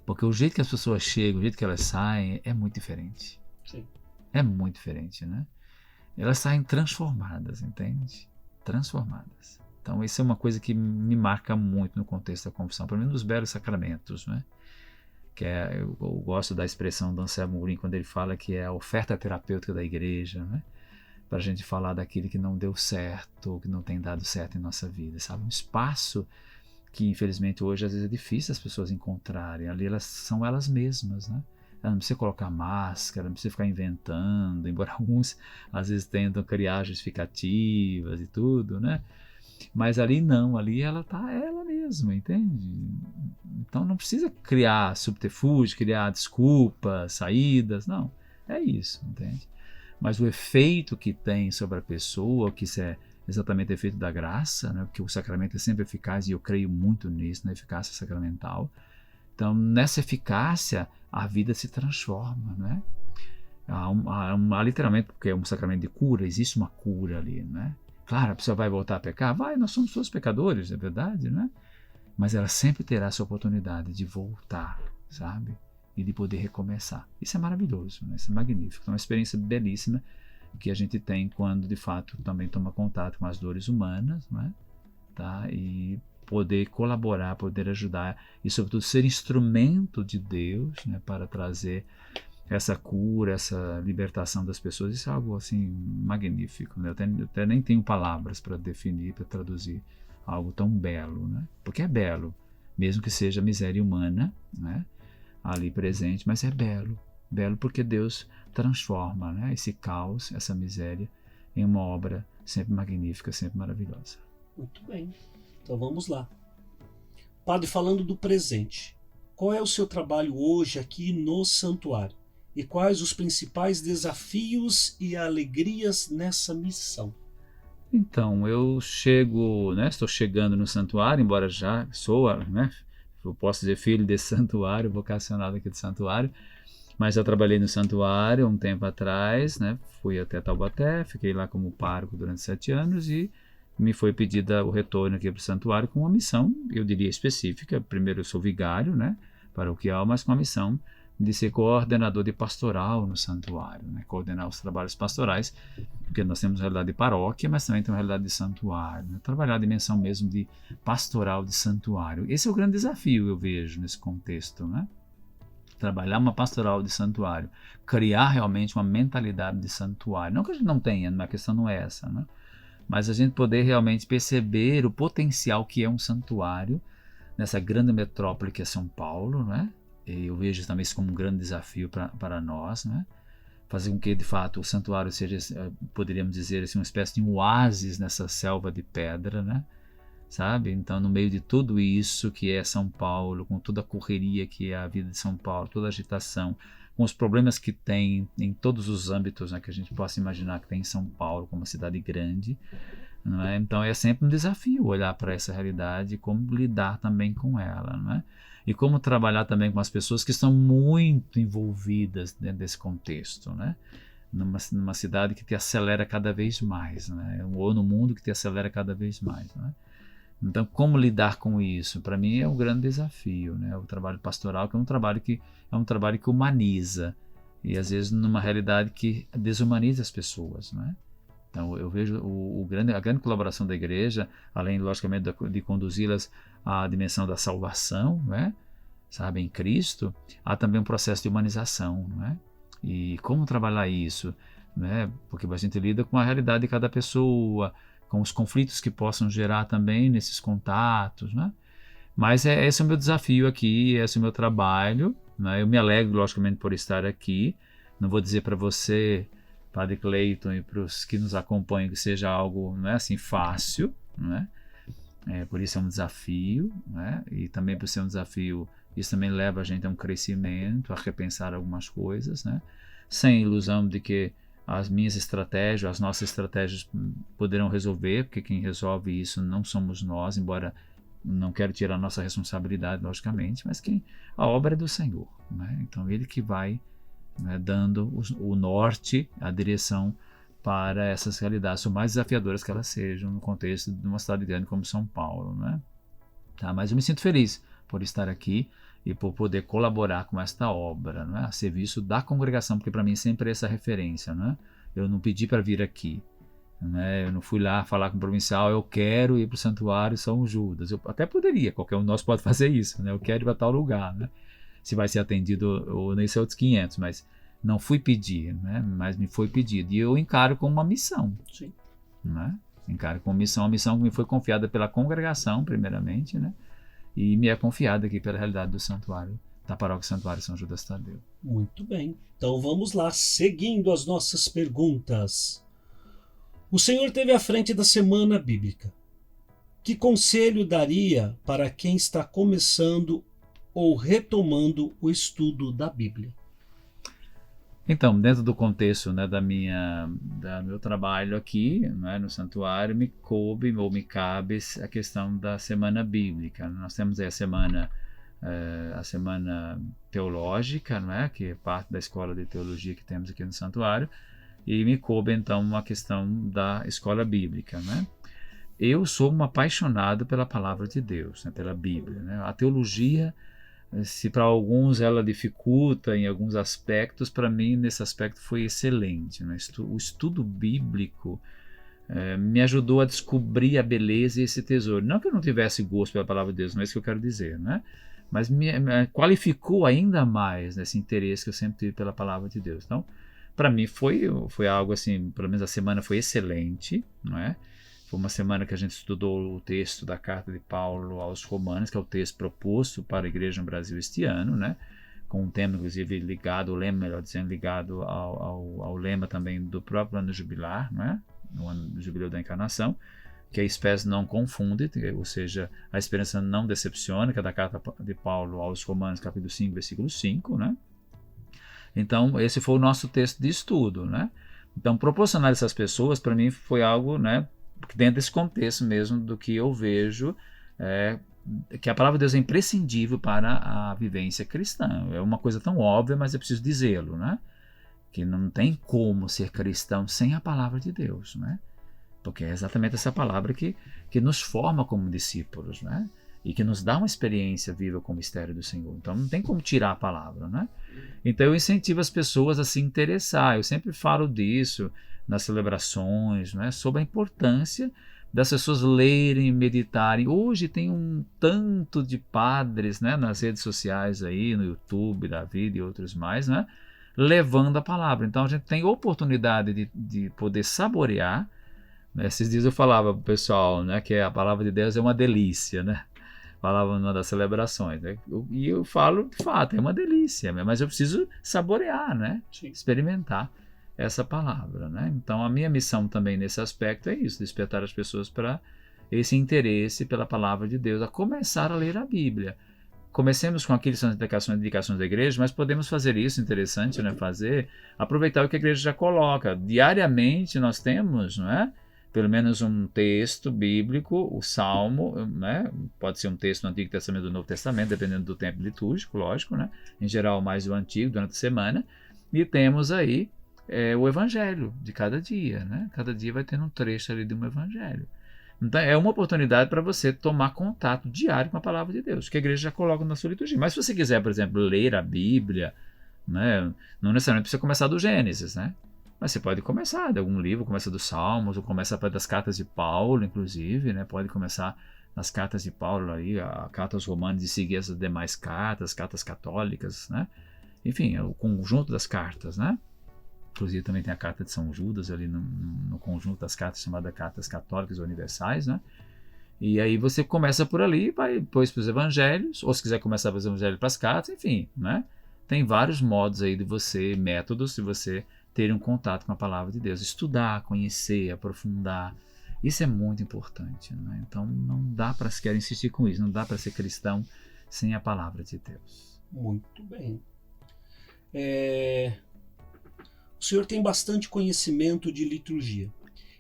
B: Porque o jeito que as pessoas chegam, o jeito que elas saem, é muito diferente.
A: Sim.
B: É muito diferente, né? Elas saem transformadas, entende? Transformadas. Então, isso é uma coisa que me marca muito no contexto da confissão, pelo menos nos belos sacramentos, né? Eu gosto da expressão do Anselmo Mourinho quando ele fala que é a oferta terapêutica da igreja, né? Para a gente falar daquilo que não deu certo, que não tem dado certo em nossa vida, sabe? Um espaço que, infelizmente, hoje às vezes é difícil as pessoas encontrarem. Ali elas são elas mesmas, né? Ela não precisa colocar máscara, não precisa ficar inventando, embora alguns às vezes tentam criar justificativas e tudo, né? Mas ali não, ali ela tá ela mesma, entende? Então não precisa criar subterfúgio, criar desculpas, saídas, não. É isso, entende? Mas o efeito que tem sobre a pessoa, que isso é exatamente o efeito da graça, né? Porque o sacramento é sempre eficaz e eu creio muito nisso, na eficácia sacramental. Então, nessa eficácia, a vida se transforma, né? Há literalmente, porque é um sacramento de cura, existe uma cura ali, né? Claro, a pessoa vai voltar a pecar? Vai, nós somos todos pecadores, é verdade, né? Mas ela sempre terá essa oportunidade de voltar, sabe? E de poder recomeçar. Isso é maravilhoso, né? Isso é magnífico. É uma experiência belíssima que a gente tem quando de fato também toma contato com as dores humanas, né? Tá? E poder colaborar, poder ajudar e sobretudo ser instrumento de Deus, né? Para trazer essa cura, essa libertação das pessoas. Isso é algo assim magnífico, né? Eu até nem tenho palavras para definir, para traduzir algo tão belo, né? Porque é belo, mesmo que seja miséria humana, né? Ali presente, mas é belo. Belo porque Deus transforma, né, esse caos, essa miséria, em uma obra sempre magnífica, sempre maravilhosa.
A: Muito bem. Então vamos lá. Padre, falando do presente, qual é o seu trabalho hoje aqui no santuário? E quais os principais desafios e alegrias nessa missão?
B: Então, eu chego, né, estou chegando no santuário, embora já sou, né, eu posso dizer filho desse santuário, vocacionado aqui do santuário, mas já trabalhei no santuário um tempo atrás, né? Fui até Taubaté, fiquei lá como pároco durante 7 anos e me foi pedida o retorno aqui para o santuário com uma missão, eu diria específica. Primeiro eu sou vigário, né? Paroquial, mas com a missão de ser coordenador de pastoral no santuário, né? Coordenar os trabalhos pastorais, porque nós temos a realidade de paróquia, mas também temos a realidade de santuário, né? Trabalhar a dimensão mesmo de pastoral de santuário. Esse é o grande desafio, eu vejo, nesse contexto, né? Trabalhar uma pastoral de santuário, criar realmente uma mentalidade de santuário. Não que a gente não tenha, a questão não é essa, né? Mas a gente poder realmente perceber o potencial que é um santuário nessa grande metrópole que é São Paulo, né? E eu vejo também isso como um grande desafio para nós, né? Fazer com que, de fato, o santuário seja, poderíamos dizer assim, uma espécie de um oásis nessa selva de pedra, né? Sabe? Então, no meio de tudo isso que é São Paulo, com toda a correria que é a vida de São Paulo, toda a agitação, com os problemas que tem em todos os âmbitos, né, que a gente possa imaginar que tem em São Paulo, como uma cidade grande, não é? Então é sempre um desafio olhar para essa realidade e como lidar também com ela, não é? E como trabalhar também com as pessoas que estão muito envolvidas dentro desse contexto, né? Numa cidade que te acelera cada vez mais, né? Ou no mundo que te acelera cada vez mais, né? Então, como lidar com isso? Para mim é um grande desafio, né? O trabalho pastoral, que é um trabalho que humaniza e às vezes numa realidade que desumaniza as pessoas, né? Então, eu vejo a grande colaboração da igreja, além, logicamente, de conduzi-las à dimensão da salvação, né? Sabe, em Cristo, há também um processo de humanização, né? E como trabalhar isso, né? Porque a gente lida com a realidade de cada pessoa, com os conflitos que possam gerar também nesses contatos, né? Mas esse é o meu desafio aqui, esse é o meu trabalho, né? Eu me alegro, logicamente, por estar aqui. Não vou dizer para você, Padre Cleiton, e para os que nos acompanham que seja algo, não é assim, fácil, né? Por isso é um desafio, né? E também por ser um desafio, isso também leva a gente a um crescimento, a repensar algumas coisas, né? Sem ilusão de que as minhas estratégias, as nossas estratégias poderão resolver, porque quem resolve isso não somos nós, embora não quero tirar a nossa responsabilidade, logicamente, mas a obra é do Senhor, né? Então Ele que vai, né, dando o norte, a direção para essas realidades, por mais desafiadoras que elas sejam no contexto de uma cidade grande como São Paulo, né? Tá? Mas eu me sinto feliz por estar aqui e por poder colaborar com esta obra, não é? A serviço da congregação, porque para mim sempre é essa referência, não é? Eu não pedi para vir aqui, não é? Eu não fui lá falar com o provincial, eu quero ir para o santuário São Judas. Eu até poderia, qualquer um de nós pode fazer isso, né? Eu quero ir para tal lugar, né? Se vai ser atendido ou nem ser outros 500, mas não fui pedir, né? Mas me foi pedido. E eu encaro como uma missão.
A: Sim.
B: Né? Encaro como uma missão que me foi confiada pela congregação, primeiramente, né? E me é confiada aqui pela realidade do santuário, da paróquia Santuário São Judas Tadeu.
A: Muito bem. Então vamos lá, seguindo as nossas perguntas. O senhor esteve à frente da Semana Bíblica. Que conselho daria para quem está começando ou retomando o estudo da Bíblia?
B: Então, dentro do contexto, né, do meu trabalho aqui, né, no santuário, me cabe a questão da Semana Bíblica. Nós temos aí a semana teológica, né, que é parte da escola de teologia que temos aqui no santuário, e me coube então a questão da escola bíblica, né? Eu sou um apaixonado pela palavra de Deus, né, pela Bíblia, né? A teologia Se para alguns ela dificulta em alguns aspectos, para mim nesse aspecto foi excelente, né? O estudo bíblico me ajudou a descobrir a beleza e esse tesouro. Não que eu não tivesse gosto pela palavra de Deus, não é isso que eu quero dizer, né? Mas me qualificou ainda mais nesse interesse que eu sempre tive pela palavra de Deus. Então, para mim foi algo assim, pelo menos a semana foi excelente, não é? Foi uma semana que a gente estudou o texto da carta de Paulo aos Romanos, que é o texto proposto para a igreja no Brasil este ano, né? Com um tema, inclusive, ligado, o lema, melhor dizendo, ligado ao lema também do próprio ano jubilar, né? No ano do jubileu da encarnação, que a espécie não confunde, ou seja, a esperança não decepciona, que é da carta de Paulo aos Romanos, capítulo 5, versículo 5, né? Então, esse foi o nosso texto de estudo, né? Então, proporcionar essas pessoas, para mim, foi algo, né, dentro desse contexto mesmo do que eu vejo, que a palavra de Deus é imprescindível para a vivência cristã. É uma coisa tão óbvia, mas é preciso dizê-lo, né? Que não tem como ser cristão sem a palavra de Deus, né? Porque é exatamente essa palavra que nos forma como discípulos, né? E que nos dá uma experiência viva com o mistério do Senhor. Então não tem como tirar a palavra, né? Então eu incentivo as pessoas a se interessar. Eu sempre falo disso nas celebrações, né? Sobre a importância das pessoas lerem e meditarem. Hoje tem um tanto de padres, né? Nas redes sociais aí, no YouTube, da vida e outros mais, né? Levando a palavra. Então a gente tem oportunidade de poder saborear, né? Esses dias eu falava para o pessoal, né, que a palavra de Deus é uma delícia, né? Falava numa das celebrações, né? E eu falo, de fato, é uma delícia, mas eu preciso saborear, né?
A: Sim.
B: Experimentar essa palavra, né? Então a minha missão também nesse aspecto é isso, despertar as pessoas para esse interesse pela palavra de Deus, a começar a ler a Bíblia. Comecemos com aquelas indicações da igreja, mas podemos fazer isso, interessante, né? Aproveitar o que a igreja já coloca. Diariamente nós temos, não é? Pelo menos um texto bíblico, o Salmo, né? Pode ser um texto do Antigo Testamento ou do Novo Testamento, dependendo do tempo litúrgico, lógico, né? Em geral, mais o Antigo, durante a semana. E temos aí o Evangelho de cada dia, né? Cada dia vai tendo um trecho ali de um Evangelho. Então é uma oportunidade para você tomar contato diário com a palavra de Deus, que a igreja já coloca na sua liturgia. Mas se você quiser, por exemplo, ler a Bíblia, né, não necessariamente precisa começar do Gênesis, né? Mas você pode começar de algum livro, começa dos Salmos, ou começa das cartas de Paulo, inclusive, né? Pode começar nas cartas de Paulo, aí, a carta aos Romanos, e seguir essas demais cartas católicas, né? Enfim, é o conjunto das cartas, né? Inclusive também tem a carta de São Judas ali no conjunto das cartas chamadas Cartas Católicas Universais, né? E aí você começa por ali, vai depois para os evangelhos, ou se quiser começar pelos evangelhos para as cartas, enfim, né? Tem vários modos aí métodos de você ter um contato com a palavra de Deus. Estudar, conhecer, aprofundar, isso é muito importante, né? Então não dá para sequer insistir com isso, não dá para ser cristão sem a palavra de Deus.
A: Muito bem. O senhor tem bastante conhecimento de liturgia.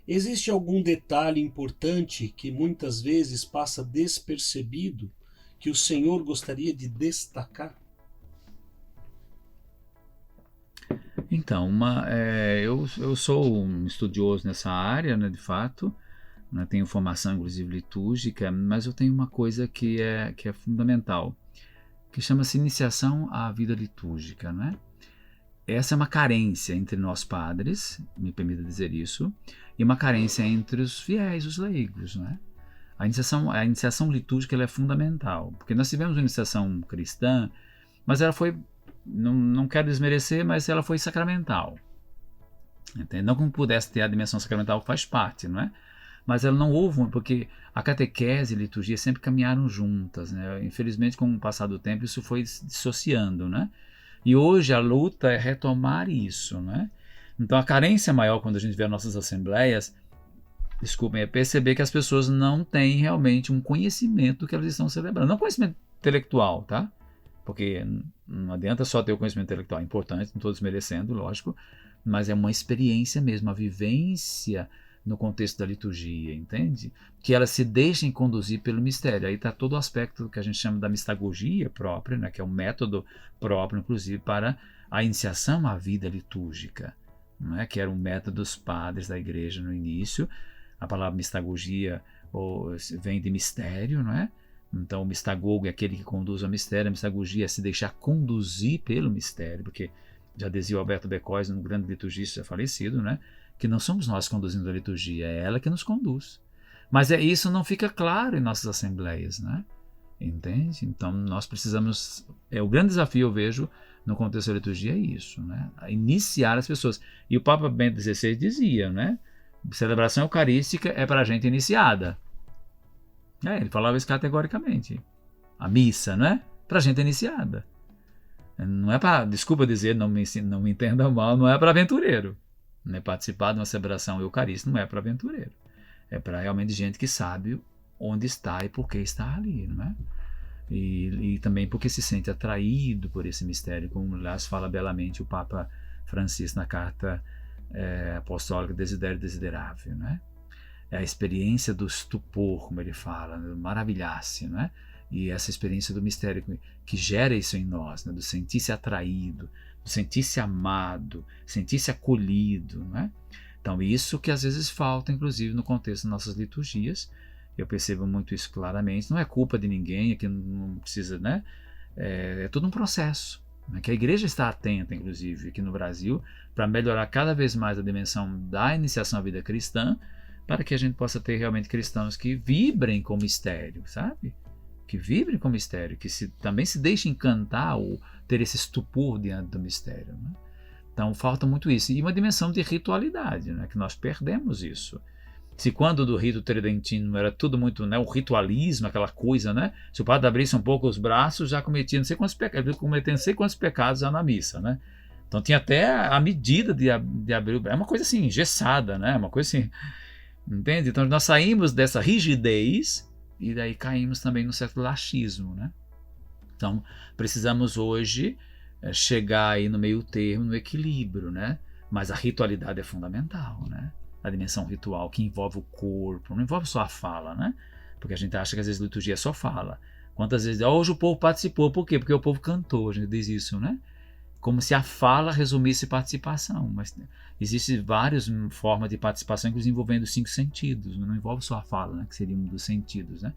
A: Existe algum detalhe importante que muitas vezes passa despercebido que o senhor gostaria de destacar?
B: Então, eu sou um estudioso nessa área, né, de fato, né, tenho formação inclusive litúrgica, mas eu tenho uma coisa que é fundamental, que chama-se iniciação à vida litúrgica, né? Essa é uma carência entre nós padres, me permita dizer isso, e uma carência entre os fiéis, os leigos, né? A iniciação litúrgica ela é fundamental, porque nós tivemos uma iniciação cristã, mas ela foi, não quero desmerecer, mas ela foi sacramental. Entende? Não como pudesse ter a dimensão sacramental que faz parte, não é? Mas ela não houve, porque a catequese e a liturgia sempre caminharam juntas, né? Infelizmente, com o passar do tempo, isso foi dissociando, né? E hoje a luta é retomar isso, né? Então a carência maior quando a gente vê as nossas assembleias, é perceber que as pessoas não têm realmente um conhecimento do que elas estão celebrando. Não conhecimento intelectual, tá? Porque não adianta só ter o conhecimento intelectual, é importante, não estou desmerecendo, lógico, mas é uma experiência mesmo, a vivência no contexto da liturgia, entende? Que elas se deixem conduzir pelo mistério. Aí está todo o aspecto que a gente chama da mistagogia própria, né? Que é um método próprio, inclusive, para a iniciação à vida litúrgica, não é? Que era um método dos padres da igreja no início. A palavra mistagogia vem de mistério, não é? Então o mistagogo é aquele que conduz ao mistério, a mistagogia é se deixar conduzir pelo mistério, porque já dizia o Alberto Becóis, um grande liturgista falecido, né, que não somos nós conduzindo a liturgia, é ela que nos conduz. Mas isso não fica claro em nossas assembleias, né? Entende? Então nós precisamos, o grande desafio eu vejo no contexto da liturgia é isso, né? Iniciar as pessoas. E o Papa Bento XVI dizia, né? Celebração eucarística é para a gente iniciada. Ele falava isso categoricamente. A missa, né? Para a gente iniciada. Não é para, desculpa dizer, não me entenda mal, não é para aventureiro. Né? Participar de uma celebração eucarística não é para aventureiro. É para realmente gente que sabe onde está e por que está ali, não é? E também porque se sente atraído por esse mistério, como aliás fala belamente o Papa Francisco na carta apostólica Desiderio Desiderável, né? É a experiência do estupor, como ele fala, do maravilhar-se, né? E essa experiência do mistério que gera isso em nós, né? Do sentir-se atraído, do sentir-se amado, sentir-se acolhido, né? Então isso que às vezes falta, inclusive, no contexto das nossas liturgias. Eu percebo muito isso claramente. Não é culpa de ninguém, aqui não precisa, né? É todo um processo, né? Que a igreja está atenta, inclusive, aqui no Brasil, para melhorar cada vez mais a dimensão da iniciação à vida cristã, para que a gente possa ter realmente cristãos que vibrem com o mistério, sabe? Que vibrem com o mistério, que também se deixem encantar ou ter esse estupor diante do mistério, né? Então falta muito isso. E uma dimensão de ritualidade, né? Que nós perdemos isso. Se quando do rito tridentino era tudo muito, né, o ritualismo, aquela coisa, né? Se o padre abrisse um pouco os braços, já cometia não sei quantos pecados, cometendo não sei quantos pecados já na missa, né? Então tinha até a medida de abrir o braço. É uma coisa assim, engessada, né? Uma coisa assim, entende? Então nós saímos dessa rigidez e daí caímos também num certo laxismo, né? Então precisamos hoje chegar aí no meio termo, no equilíbrio, né? Mas a ritualidade é fundamental, né? A dimensão ritual que envolve o corpo, não envolve só a fala, né? Porque a gente acha que às vezes liturgia é só fala. Quantas vezes, hoje o povo participou, por quê? Porque o povo cantou, a gente diz isso, né? Como se a fala resumisse participação, mas existem várias formas de participação, inclusive envolvendo os 5 sentidos, não envolve só a fala, né? Que seria um dos sentidos, né?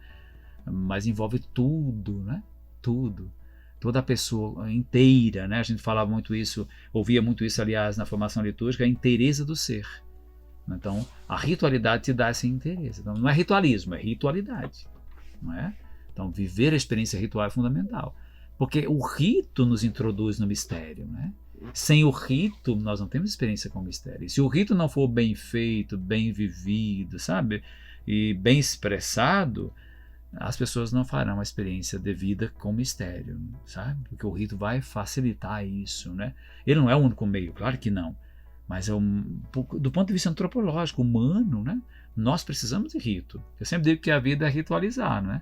B: Mas envolve tudo, né? Tudo. Toda a pessoa inteira, né? A gente falava muito isso, ouvia muito isso, aliás, na formação litúrgica, a inteireza do ser. Então, a ritualidade te dá essa interesse. Então, não é ritualismo, é ritualidade. Não é? Então, viver a experiência ritual é fundamental. Porque o rito nos introduz no mistério. Né? Sem o rito, nós não temos experiência com o mistério. E se o rito não for bem feito, bem vivido, sabe? E bem expressado, as pessoas não farão a experiência devida com o mistério, sabe? Porque o rito vai facilitar isso. Né? Ele não é o único meio, claro que não. Mas do ponto de vista antropológico, humano, né? Nós precisamos de rito. Eu sempre digo que a vida é ritualizar, né?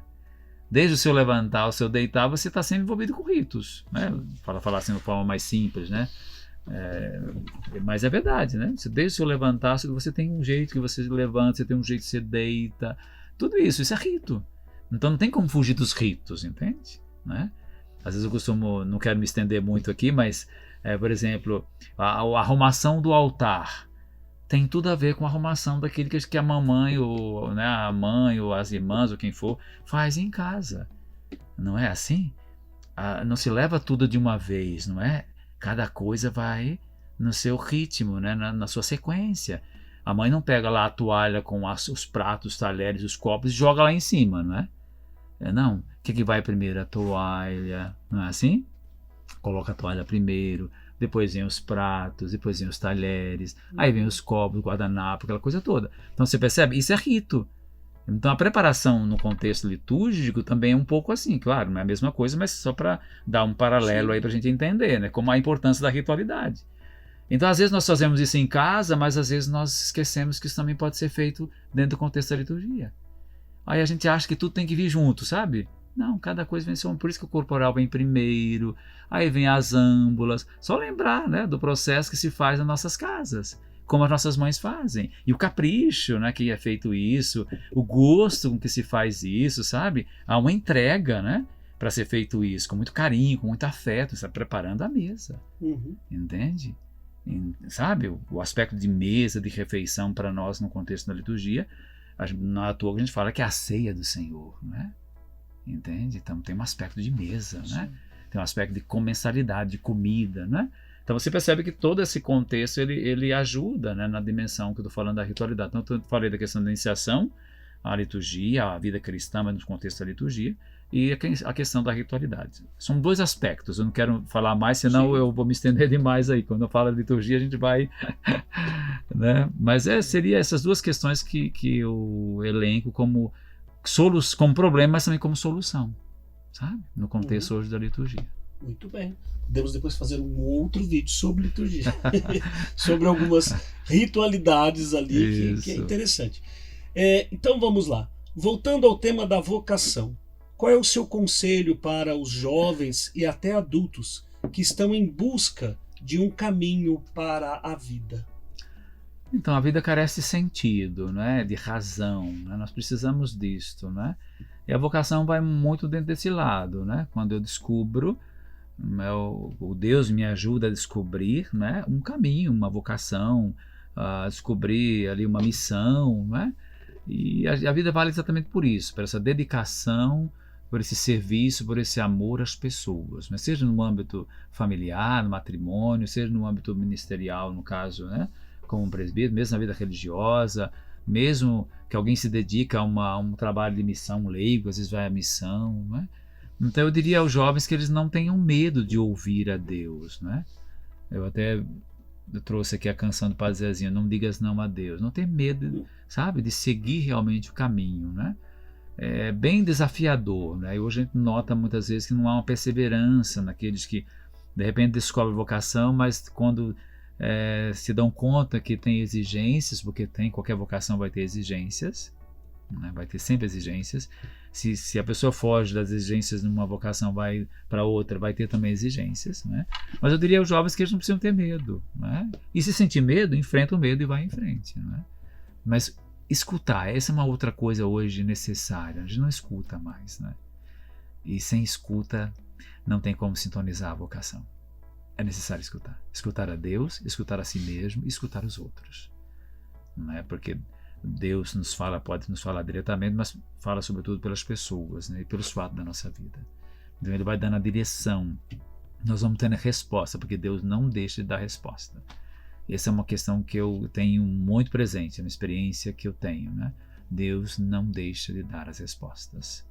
B: Desde o seu levantar ao seu deitar, você está sempre envolvido com ritos, né? Falar assim de uma forma mais simples, né? Mas é verdade, né? Desde o seu levantar, você tem um jeito que você levanta, você tem um jeito que você deita. Tudo isso é rito. Então não tem como fugir dos ritos, entende? Né? Às vezes eu costumo, não quero me estender muito aqui, mas por exemplo, a arrumação do altar tem tudo a ver com a arrumação daquele que a mamãe, ou, né, a mãe, ou as irmãs, ou quem for, faz em casa. Não é assim? Não se leva tudo de uma vez, não é? Cada coisa vai no seu ritmo, né, na sua sequência. A mãe não pega lá a toalha com os pratos, os talheres, os copos e joga lá em cima, não é? Não. O que vai primeiro? A toalha, não é assim? Coloca a toalha primeiro, depois vem os pratos, depois vem os talheres, aí vem os copos, o guardanapo, aquela coisa toda. Então você percebe? Isso é rito. Então a preparação no contexto litúrgico também é um pouco assim, claro, não é a mesma coisa, mas só para dar um paralelo aí para a gente entender, né? Como a importância da ritualidade. Então às vezes nós fazemos isso em casa, mas às vezes nós esquecemos que isso também pode ser feito dentro do contexto da liturgia. Aí a gente acha que tudo tem que vir junto, sabe? Não, cada coisa vem ser por isso que o corporal vem primeiro, aí vem as âmbulas. Só lembrar, né, do processo que se faz nas nossas casas, como as nossas mães fazem. E o capricho, né, que é feito isso, o gosto com que se faz isso, sabe? Há uma entrega, né, para ser feito isso, com muito carinho, com muito afeto, está preparando a mesa. Entende? Sabe? O aspecto de mesa, de refeição para nós no contexto da liturgia, não é à toa que a gente fala que é a ceia do Senhor, né? entende? Então tem um aspecto de mesa, né? Tem um aspecto de comensalidade, de comida, né? Então você percebe que todo esse contexto ele ajuda, né, na dimensão que eu estou falando da ritualidade. Então eu falei da questão da iniciação, a liturgia, a vida cristã, mas no contexto da liturgia, e a questão da ritualidade. São dois aspectos, eu não quero falar mais, senão eu vou me estender demais aí. Quando eu falo de liturgia, a gente vai... né? Mas seria essas duas questões que eu elenco como problema, mas também como solução, sabe? No contexto hoje da liturgia.
A: Muito bem. Podemos depois fazer um outro vídeo sobre liturgia. Sobre algumas ritualidades ali que é interessante. Então vamos lá. Voltando ao tema da vocação. Qual é o seu conselho para os jovens e até adultos que estão em busca de um caminho para a vida?
B: Então, a vida carece de sentido, né? De razão, né? Nós precisamos disto, né? E a vocação vai muito dentro desse lado, né? Quando eu descubro, o Deus me ajuda a descobrir, né, um caminho, uma vocação, a descobrir ali uma missão, né? E a vida vale exatamente por isso, por essa dedicação, por esse serviço, por esse amor às pessoas, mas seja no âmbito familiar, no matrimônio, seja no âmbito ministerial, no caso, né, como um presbítero, mesmo na vida religiosa, mesmo que alguém se dedica a um trabalho de missão leigo, às vezes vai à missão, né? Então eu diria aos jovens que eles não tenham medo de ouvir a Deus, né? Eu trouxe aqui a canção do Padre Zezinho, não digas não a Deus, não tem medo, sabe, de seguir realmente o caminho, né? É bem desafiador, né? E hoje a gente nota muitas vezes que não há uma perseverança naqueles que de repente descobrem vocação, mas quando se dão conta que tem exigências, porque qualquer vocação vai ter exigências, né? Vai ter sempre exigências. Se a pessoa foge das exigências numa vocação, vai para outra, vai ter também exigências, né? Mas eu diria aos jovens que eles não precisam ter medo, né? E se sentir medo, enfrenta o medo e vai em frente, né? Mas escutar, essa é uma outra coisa hoje necessária. A gente não escuta mais, né? E sem escuta não tem como sintonizar a vocação. É necessário escutar. Escutar a Deus, escutar a si mesmo e escutar os outros, né? Porque Deus pode nos falar diretamente, mas fala sobretudo pelas pessoas, né, e pelos fatos da nossa vida. Então ele vai dando a direção. Nós vamos tendo a resposta, porque Deus não deixa de dar resposta. Essa é uma questão que eu tenho muito presente, é uma experiência que eu tenho, né? Deus não deixa de dar as respostas.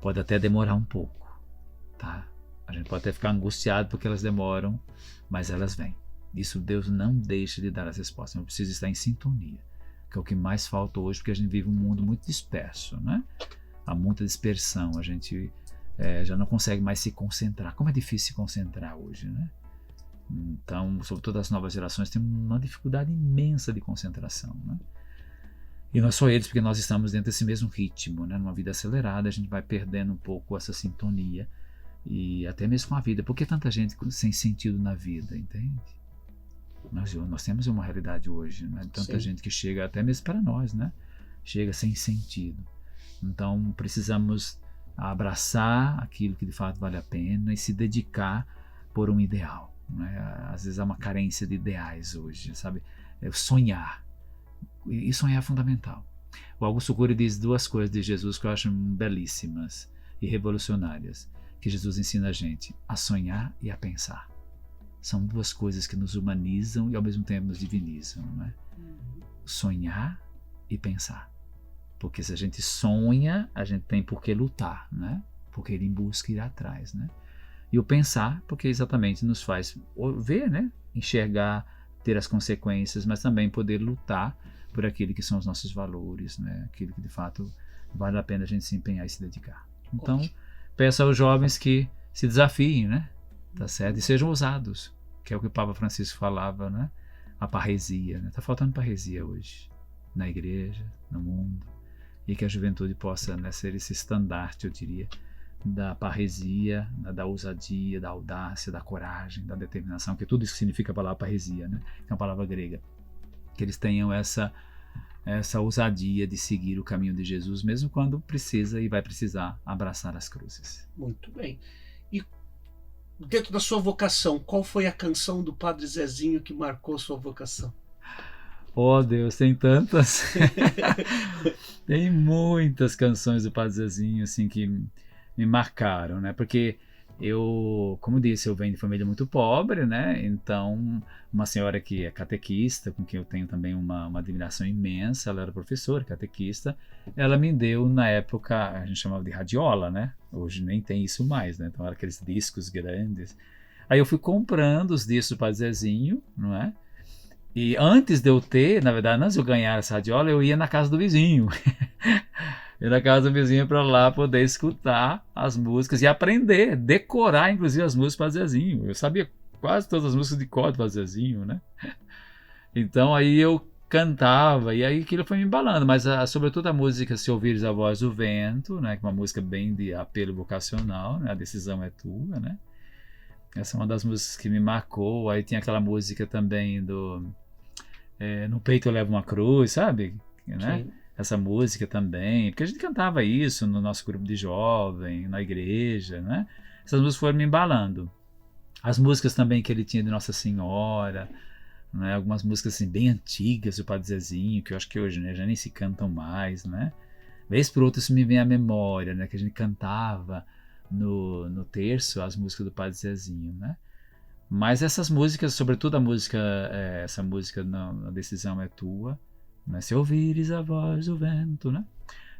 B: Pode até demorar um pouco, tá? A gente pode até ficar angustiado porque elas demoram, mas elas vêm. Isso Deus não deixa de dar as respostas. Eu preciso estar em sintonia, que é o que mais falta hoje, porque a gente vive um mundo muito disperso, né? Há muita dispersão, a gente já não consegue mais se concentrar. Como é difícil se concentrar hoje, né? Então, sobretudo as novas gerações têm uma dificuldade imensa de concentração, né? E não é só eles, porque nós estamos dentro desse mesmo ritmo, né? Numa vida acelerada, a gente vai perdendo um pouco essa sintonia, e até mesmo com a vida. Por que tanta gente sem sentido na vida, entende? Nós temos uma realidade hoje, né? Tanta gente que chega, até mesmo para nós, né? Chega sem sentido. Então precisamos abraçar aquilo que de fato vale a pena e se dedicar por um ideal, né? Às vezes há uma carência de ideais hoje, sabe? Sonhar. E sonhar é fundamental. O Augusto Cury diz duas coisas de Jesus que eu acho belíssimas e revolucionárias, que Jesus ensina a gente: a sonhar e a pensar. São duas coisas que nos humanizam e ao mesmo tempo nos divinizam, né? Sonhar e pensar. Porque se a gente sonha, a gente tem por que lutar, né? Porque ir em busca e ir atrás, né? E o pensar, porque exatamente nos faz ver, né? Enxergar, ter as consequências, mas também poder lutar por aquilo que são os nossos valores, né? Aquilo que de fato vale a pena a gente se empenhar e se dedicar. Então, peço aos jovens que se desafiem, né? Tá certo? E sejam ousados, que é o que o Papa Francisco falava, né? A parresia, né? Tá faltando parresia hoje, na igreja, no mundo, e que a juventude possa, né, ser esse estandarte, eu diria, da parresia, da ousadia, da audácia, da coragem, da determinação, que tudo isso significa a palavra parresia, né? É uma palavra grega. Que eles tenham essa ousadia de seguir o caminho de Jesus, mesmo quando precisa e vai precisar abraçar as cruzes.
A: Muito bem. E dentro da sua vocação, qual foi a canção do Padre Zezinho que marcou sua vocação?
B: Oh Deus, tem tantas. Tem muitas canções do Padre Zezinho, assim, que me marcaram, né? Porque eu, como disse, eu venho de família muito pobre, né? Então, uma senhora que é catequista, com quem eu tenho também uma admiração imensa, ela era professora, catequista, ela me deu, na época, a gente chamava de radiola, né? Hoje nem tem isso mais, né? Então, eram aqueles discos grandes. Aí eu fui comprando os discos do Padre Zezinho, não é? E antes de eu ter, na verdade, antes de eu ganhar essa radiola, eu ia na casa do vizinho. Ir na casa do vizinho para lá poder escutar as músicas e aprender, decorar inclusive as músicas para Zezinho. Eu sabia quase todas as músicas de cor para Zezinho, né? Então aí eu cantava e aí aquilo foi me embalando, mas sobretudo a música Se Ouvires a Voz do Vento, né? Que é uma música bem de apelo vocacional, né? A decisão é tua, né? Essa é uma das músicas que me marcou. Aí tinha aquela música também do No Peito Eu Levo uma Cruz, sabe? Né?
A: Sim.
B: Essa música também, porque a gente cantava isso no nosso grupo de jovem, na igreja, né? Essas músicas foram me embalando. As músicas também que ele tinha de Nossa Senhora, né? Algumas músicas assim, bem antigas do Padre Zezinho, que eu acho que hoje, né, já nem se cantam mais, né? Vez por outra isso me vem à memória, né? Que a gente cantava no terço as músicas do Padre Zezinho, né? Mas essas músicas, sobretudo a música, essa música A Decisão é Tua, né? Se ouvires a voz do vento, né?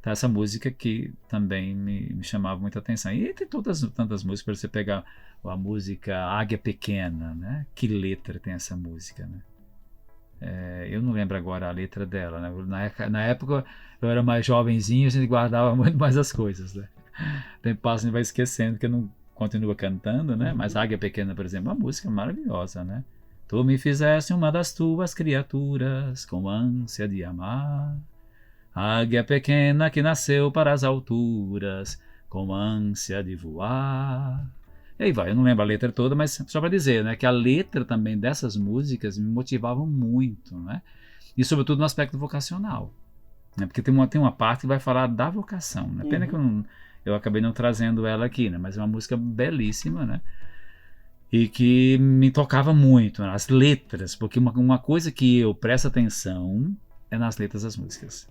B: Então, essa música que também me chamava muita atenção. E tem tantas músicas, para você pegar a música Águia Pequena, né? Que letra tem essa música, né? Eu não lembro agora a letra dela, né? Na época eu era mais jovenzinho, a gente guardava muito mais as coisas, né? O tempo passa, a gente vai esquecendo, que não continua cantando, né? Mas Águia Pequena, por exemplo, é uma música maravilhosa, né? Tu me fizeste uma das tuas criaturas com ânsia de amar, águia pequena que nasceu para as alturas com ânsia de voar. E aí vai, eu não lembro a letra toda, mas só para dizer, né, que a letra também dessas músicas me motivavam muito, né? E sobretudo no aspecto vocacional, né? Porque tem uma parte que vai falar da vocação, né? Pena que eu acabei não trazendo ela aqui, né? Mas é uma música belíssima, né? E que me tocava muito, né? As letras, porque uma coisa que eu presto atenção é nas letras das músicas.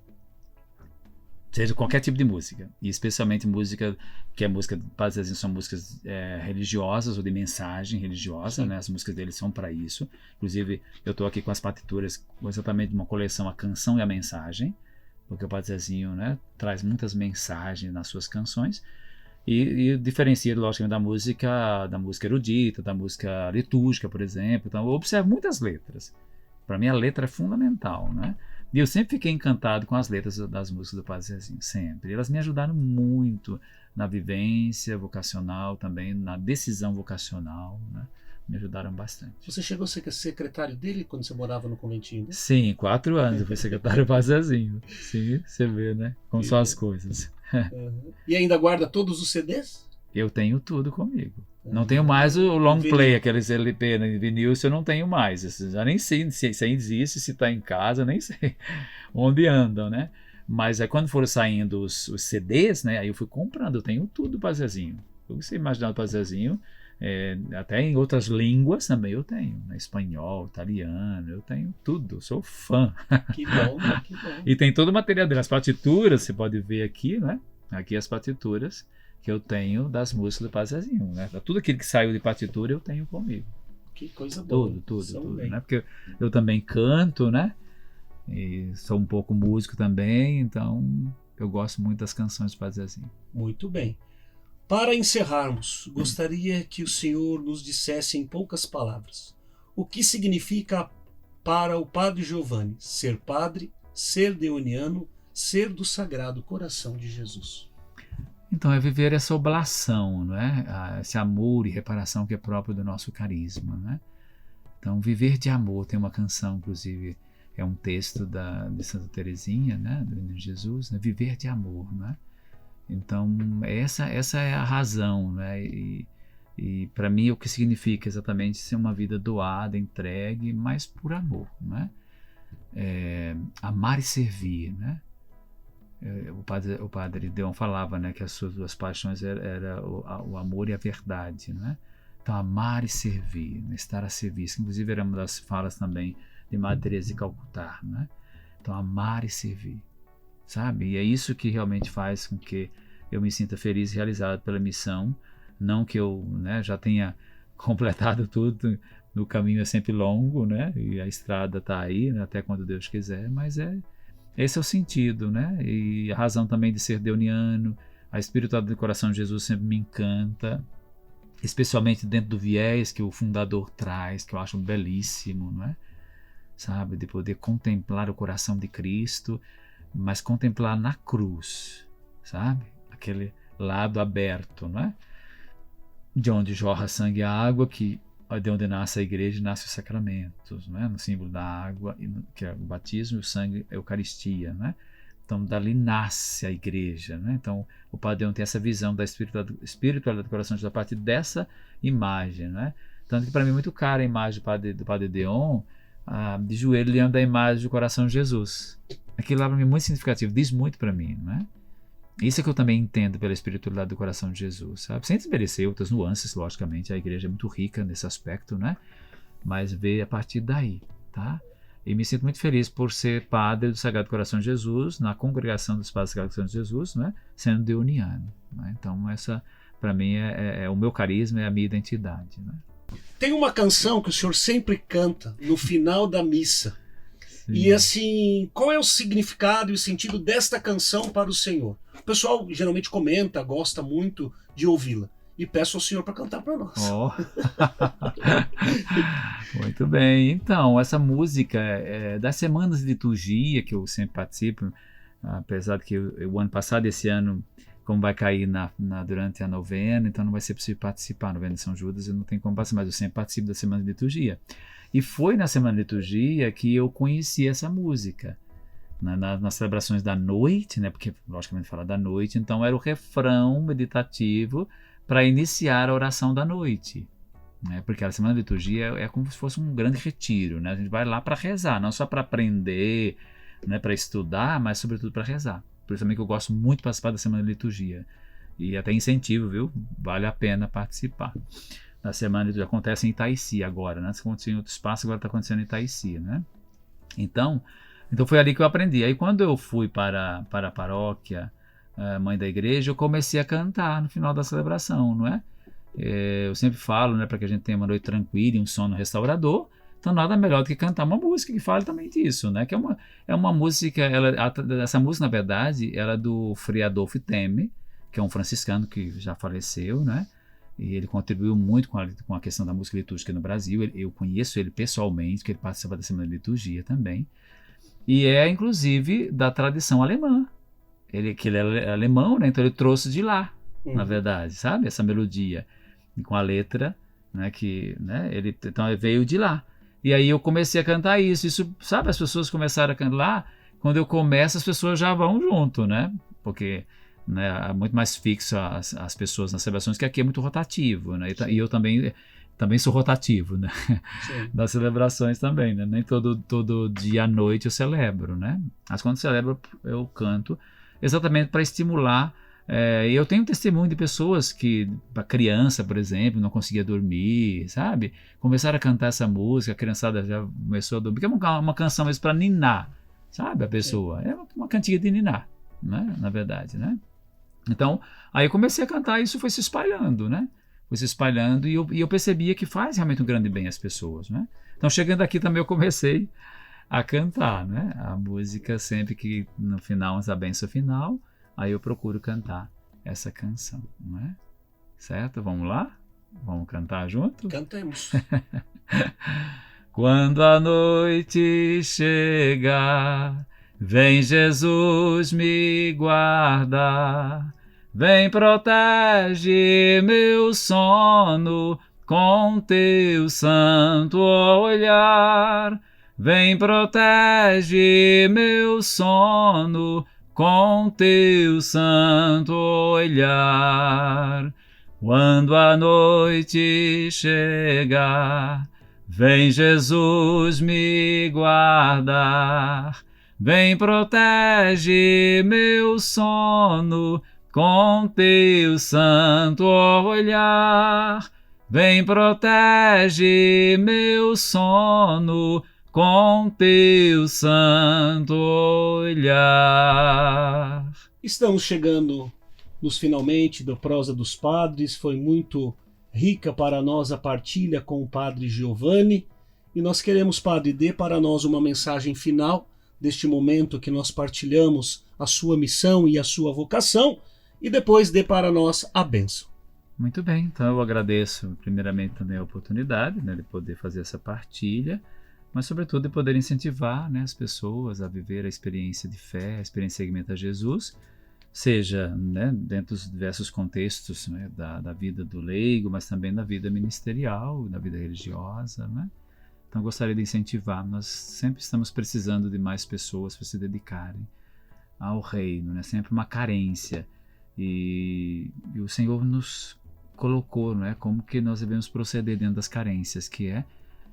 B: Seja qualquer tipo de música, e especialmente música, que é música, às vezes são músicas religiosas ou de mensagem religiosa, né? As músicas deles são para isso. Inclusive, eu estou aqui com as partituras, exatamente uma coleção, A Canção e a Mensagem, porque o Padre Zezinho, né, traz muitas mensagens nas suas canções. E diferencia, logicamente, da música erudita, da música litúrgica, por exemplo. Então, eu observo muitas letras. Para mim, a letra é fundamental, né? E eu sempre fiquei encantado com as letras das músicas do Padre Zezinho, sempre. Elas me ajudaram muito na vivência vocacional também, na decisão vocacional, né? Me ajudaram bastante.
A: Você chegou a ser secretário dele quando você morava no conventinho dele?
B: Sim, 4 anos eu fui secretário do Padre Zezinho. Sim, você vê, né? Como são as coisas.
A: E ainda guarda todos os CDs?
B: Eu tenho tudo comigo. Não tenho mais o long play, aqueles LP, né, vinil, eu não tenho mais. Já nem sei se existe, se está em casa, nem sei onde andam, né? Mas quando foram saindo os CDs, né? Aí eu fui comprando, eu tenho tudo do Padre Zezinho. Eu sei imaginar o Padre Zezinho, até em outras línguas também eu tenho, né? Espanhol, italiano, eu tenho tudo, eu sou fã.
A: Que bom, que bom.
B: E tem todo o material dele, as partituras, você pode ver aqui, né? Aqui as partituras que eu tenho das músicas do Padre Zezinho, né? Tudo aquilo que saiu de partitura eu tenho comigo.
A: Que coisa boa.
B: Tudo, né? Porque eu também canto, né? E sou um pouco músico também, então eu gosto muito das canções do Padre Zezinho.
A: Muito bem. Para encerrarmos, gostaria que o senhor nos dissesse em poucas palavras o que significa para o Padre Giovanni ser padre, ser deoniano, ser do Sagrado Coração de Jesus.
B: Então é viver essa oblação, não é? Esse amor e reparação que é próprio do nosso carisma, né? Então viver de amor, tem uma canção, inclusive, é um texto de Santa Teresinha, né? Do Menino Jesus, né? Viver de amor, né? Então essa é a razão, né? E para mim o que significa exatamente ser uma vida doada, entregue, mas por amor, né? Amar e servir, né? O padre Deon falava, né, que as suas duas paixões era o amor e a verdade, né? Então amar e servir, né? Estar a serviço, inclusive era uma das falas também de Madre Teresa de Calcutá, né? Então amar e servir, sabe? E é isso que realmente faz com que eu me sinta feliz e realizado pela missão. Não que eu, né, já tenha completado tudo, no caminho é sempre longo, né, e a estrada está aí, né, até quando Deus quiser, mas esse é o sentido, né, e a razão também de ser deoniano. A espiritualidade do coração de Jesus sempre me encanta, especialmente dentro do viés que o fundador traz, que eu acho belíssimo, não é? Sabe, de poder contemplar o coração de Cristo, mas contemplar na cruz, sabe? Aquele lado aberto, não é? De onde jorra sangue e a água, de onde nasce a igreja e nasce os sacramentos, não é? No símbolo da água, que é o batismo, e o sangue, a Eucaristia, não é? Então, dali nasce a igreja, né? Então, o Padre Deon tem essa visão da espiritualidade do coração de Jesus a partir dessa imagem, né? Tanto que, para mim, é muito cara a imagem do Padre Deon, de joelho diante da imagem do coração de Jesus. Aquilo lá, para mim, é muito significativo, diz muito para mim, não é? Isso é que eu também entendo pela espiritualidade do coração de Jesus, sabe? Sem desmerecer outras nuances, logicamente, a igreja é muito rica nesse aspecto, né? Mas vê a partir daí, tá? E me sinto muito feliz por ser padre do Sagrado Coração de Jesus, na congregação dos padres do Sagrado Coração de Jesus, né? Sendo deoniano, né? Então, essa, para mim, é o meu carisma, é a minha identidade, né?
A: Tem uma canção que o senhor sempre canta no final da missa. Sim. E assim, qual é o significado e o sentido desta canção para o senhor? O pessoal geralmente comenta, gosta muito de ouvi-la. E peço ao senhor para cantar para nós.
B: Oh. Muito bem. Então, essa música das semanas de liturgia que eu sempre participo, apesar de que o ano passado, esse ano, como vai cair durante a novena, então não vai ser possível participar. A novena de São Judas eu não tenho como participar, mas eu sempre participo da semana de liturgia. E foi na semana de liturgia que eu conheci essa música. Nas celebrações da noite, né? Porque logicamente fala da noite, então era o refrão meditativo para iniciar a oração da noite, né? Porque a semana de liturgia é como se fosse um grande retiro, né? A gente vai lá para rezar, não só para aprender, né? Para estudar, mas sobretudo para rezar. Por isso também que eu gosto muito de participar da semana de liturgia. E até incentivo, viu? Vale a pena participar. Na semana de liturgia acontece em Itaici agora, né? Se acontecia em outro espaço, agora está acontecendo em Itaici, né? Então foi ali que eu aprendi. Aí quando eu fui para a paróquia Mãe da Igreja, eu comecei a cantar no final da celebração, não é? Eu sempre falo, né, para que a gente tenha uma noite tranquila e um sono restaurador, então nada melhor do que cantar uma música que fale também disso, né? Que é uma música, essa música, na verdade, ela é do Frei Adolfo Temme, que é um franciscano que já faleceu, né? E ele contribuiu muito com a questão da música litúrgica no Brasil. Eu conheço ele pessoalmente, que ele participa da Semana de Liturgia também. E é, inclusive, da tradição alemã. Ele é alemão, né? Então ele trouxe de lá, na verdade, sabe? Essa melodia, com a letra, né? Então ele veio de lá. E aí eu comecei a cantar isso, sabe? As pessoas começaram a cantar lá. Quando eu começo, as pessoas já vão junto, né? Porque, né, é muito mais fixo as pessoas nas celebrações, que aqui é muito rotativo, né? E eu também sou rotativo, né? Das celebrações também, né? Nem todo dia à noite eu celebro, né? Mas quando celebro, eu canto exatamente para estimular. Eu tenho testemunho de pessoas que, a criança, por exemplo, não conseguia dormir, sabe? Começaram a cantar essa música, a criançada já começou a dormir, porque é uma canção mesmo para ninar, sabe? A pessoa. É uma cantiga de ninar, né? Na verdade, né? Então, aí eu comecei a cantar e isso foi se espalhando, né? Foi se espalhando e eu percebia que faz realmente um grande bem às pessoas, né? Então, chegando aqui também eu comecei a cantar, né? A música sempre que no final, a benção final, aí eu procuro cantar essa canção, não é? Certo? Vamos lá? Vamos cantar junto?
A: Cantemos.
B: Quando a noite chega, vem Jesus me guardar. Vem, protege meu sono com teu santo olhar. Vem, protege meu sono com teu santo olhar. Quando a noite chega, vem Jesus me guardar. Vem, protege meu sono com teu santo olhar. Vem, protege meu sono com teu santo olhar.
A: Estamos chegando nos finalmente da prosa dos padres. Foi muito rica para nós a partilha com o Padre Giovanni. E nós queremos, Padre, dê para nós uma mensagem final deste momento que nós partilhamos a sua missão e a sua vocação, e depois dê para nós a bênção.
B: Muito bem, então eu agradeço primeiramente também a oportunidade, né, de poder fazer essa partilha, mas sobretudo de poder incentivar, né, as pessoas a viver a experiência de fé, a experiência de seguimento a Jesus, seja, né, dentro dos diversos contextos, né, da vida do leigo, mas também da vida ministerial, da vida religiosa, né? Então gostaria de incentivar, nós sempre estamos precisando de mais pessoas para se dedicarem ao reino, né? Sempre uma carência, e o Senhor nos colocou, né, como que nós devemos proceder dentro das carências, que é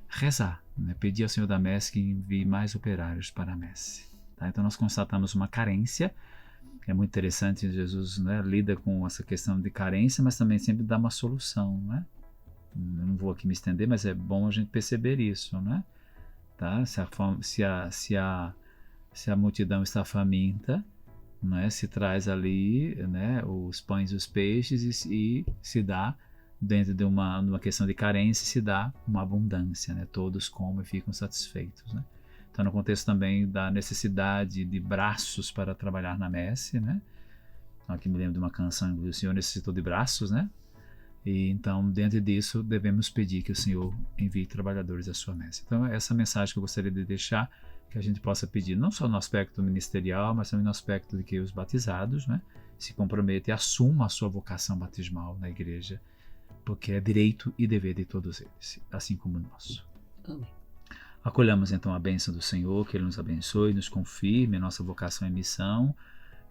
B: rezar, né? Pedir ao Senhor da Messe que envie mais operários para a Messe, tá? Então nós constatamos uma carência. É muito interessante, Jesus, né, lida com essa questão de carência, mas também sempre dá uma solução, né? Eu não vou aqui me estender, mas é bom a gente perceber isso, né? Tá? Se a multidão está faminta, né, se traz ali, né, os pães e os peixes e se dá, dentro de uma questão de carência, se dá uma abundância, né? Todos comem e ficam satisfeitos, né? Então, no contexto também da necessidade de braços para trabalhar na messe, né? Aqui me lembro de uma canção que o Senhor necessitou de braços, né? E então, dentro disso, devemos pedir que o Senhor envie trabalhadores à sua messe. Então, essa mensagem que eu gostaria de deixar, que a gente possa pedir, não só no aspecto ministerial, mas também no aspecto de que os batizados, né, se comprometam e assumam a sua vocação batismal na igreja, porque é direito e dever de todos eles, assim como o nosso.
A: Amém.
B: Acolhamos então a bênção do Senhor, que Ele nos abençoe, nos confirme a nossa vocação e missão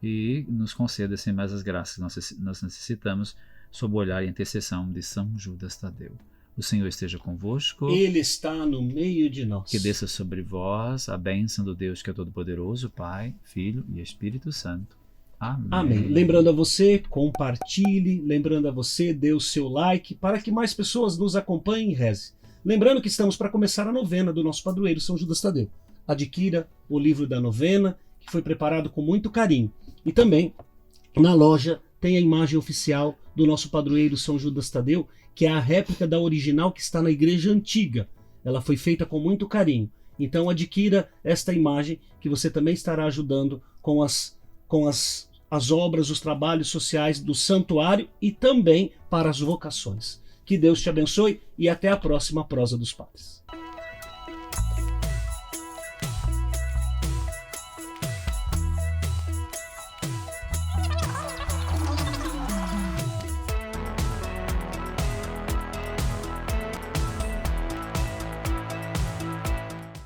B: e nos conceda assim mais as graças que nós necessitamos, sob o olhar e intercessão de São Judas Tadeu. O Senhor esteja convosco.
A: Ele está no meio de nós.
B: Que desça sobre vós a bênção do Deus que é Todo-Poderoso, Pai, Filho e Espírito Santo. Amém.
A: Amém. Lembrando a você, compartilhe. Lembrando a você, dê o seu like para que mais pessoas nos acompanhem e reze. Lembrando que estamos para começar a novena do nosso padroeiro São Judas Tadeu. Adquira o livro da novena, que foi preparado com muito carinho. E também, na loja, tem a imagem oficial do nosso padroeiro São Judas Tadeu, que é a réplica da original que está na igreja antiga. Ela foi feita com muito carinho. Então adquira esta imagem, que você também estará ajudando com as obras, os trabalhos sociais do santuário e também para as vocações. Que Deus te abençoe e até a próxima prosa dos padres.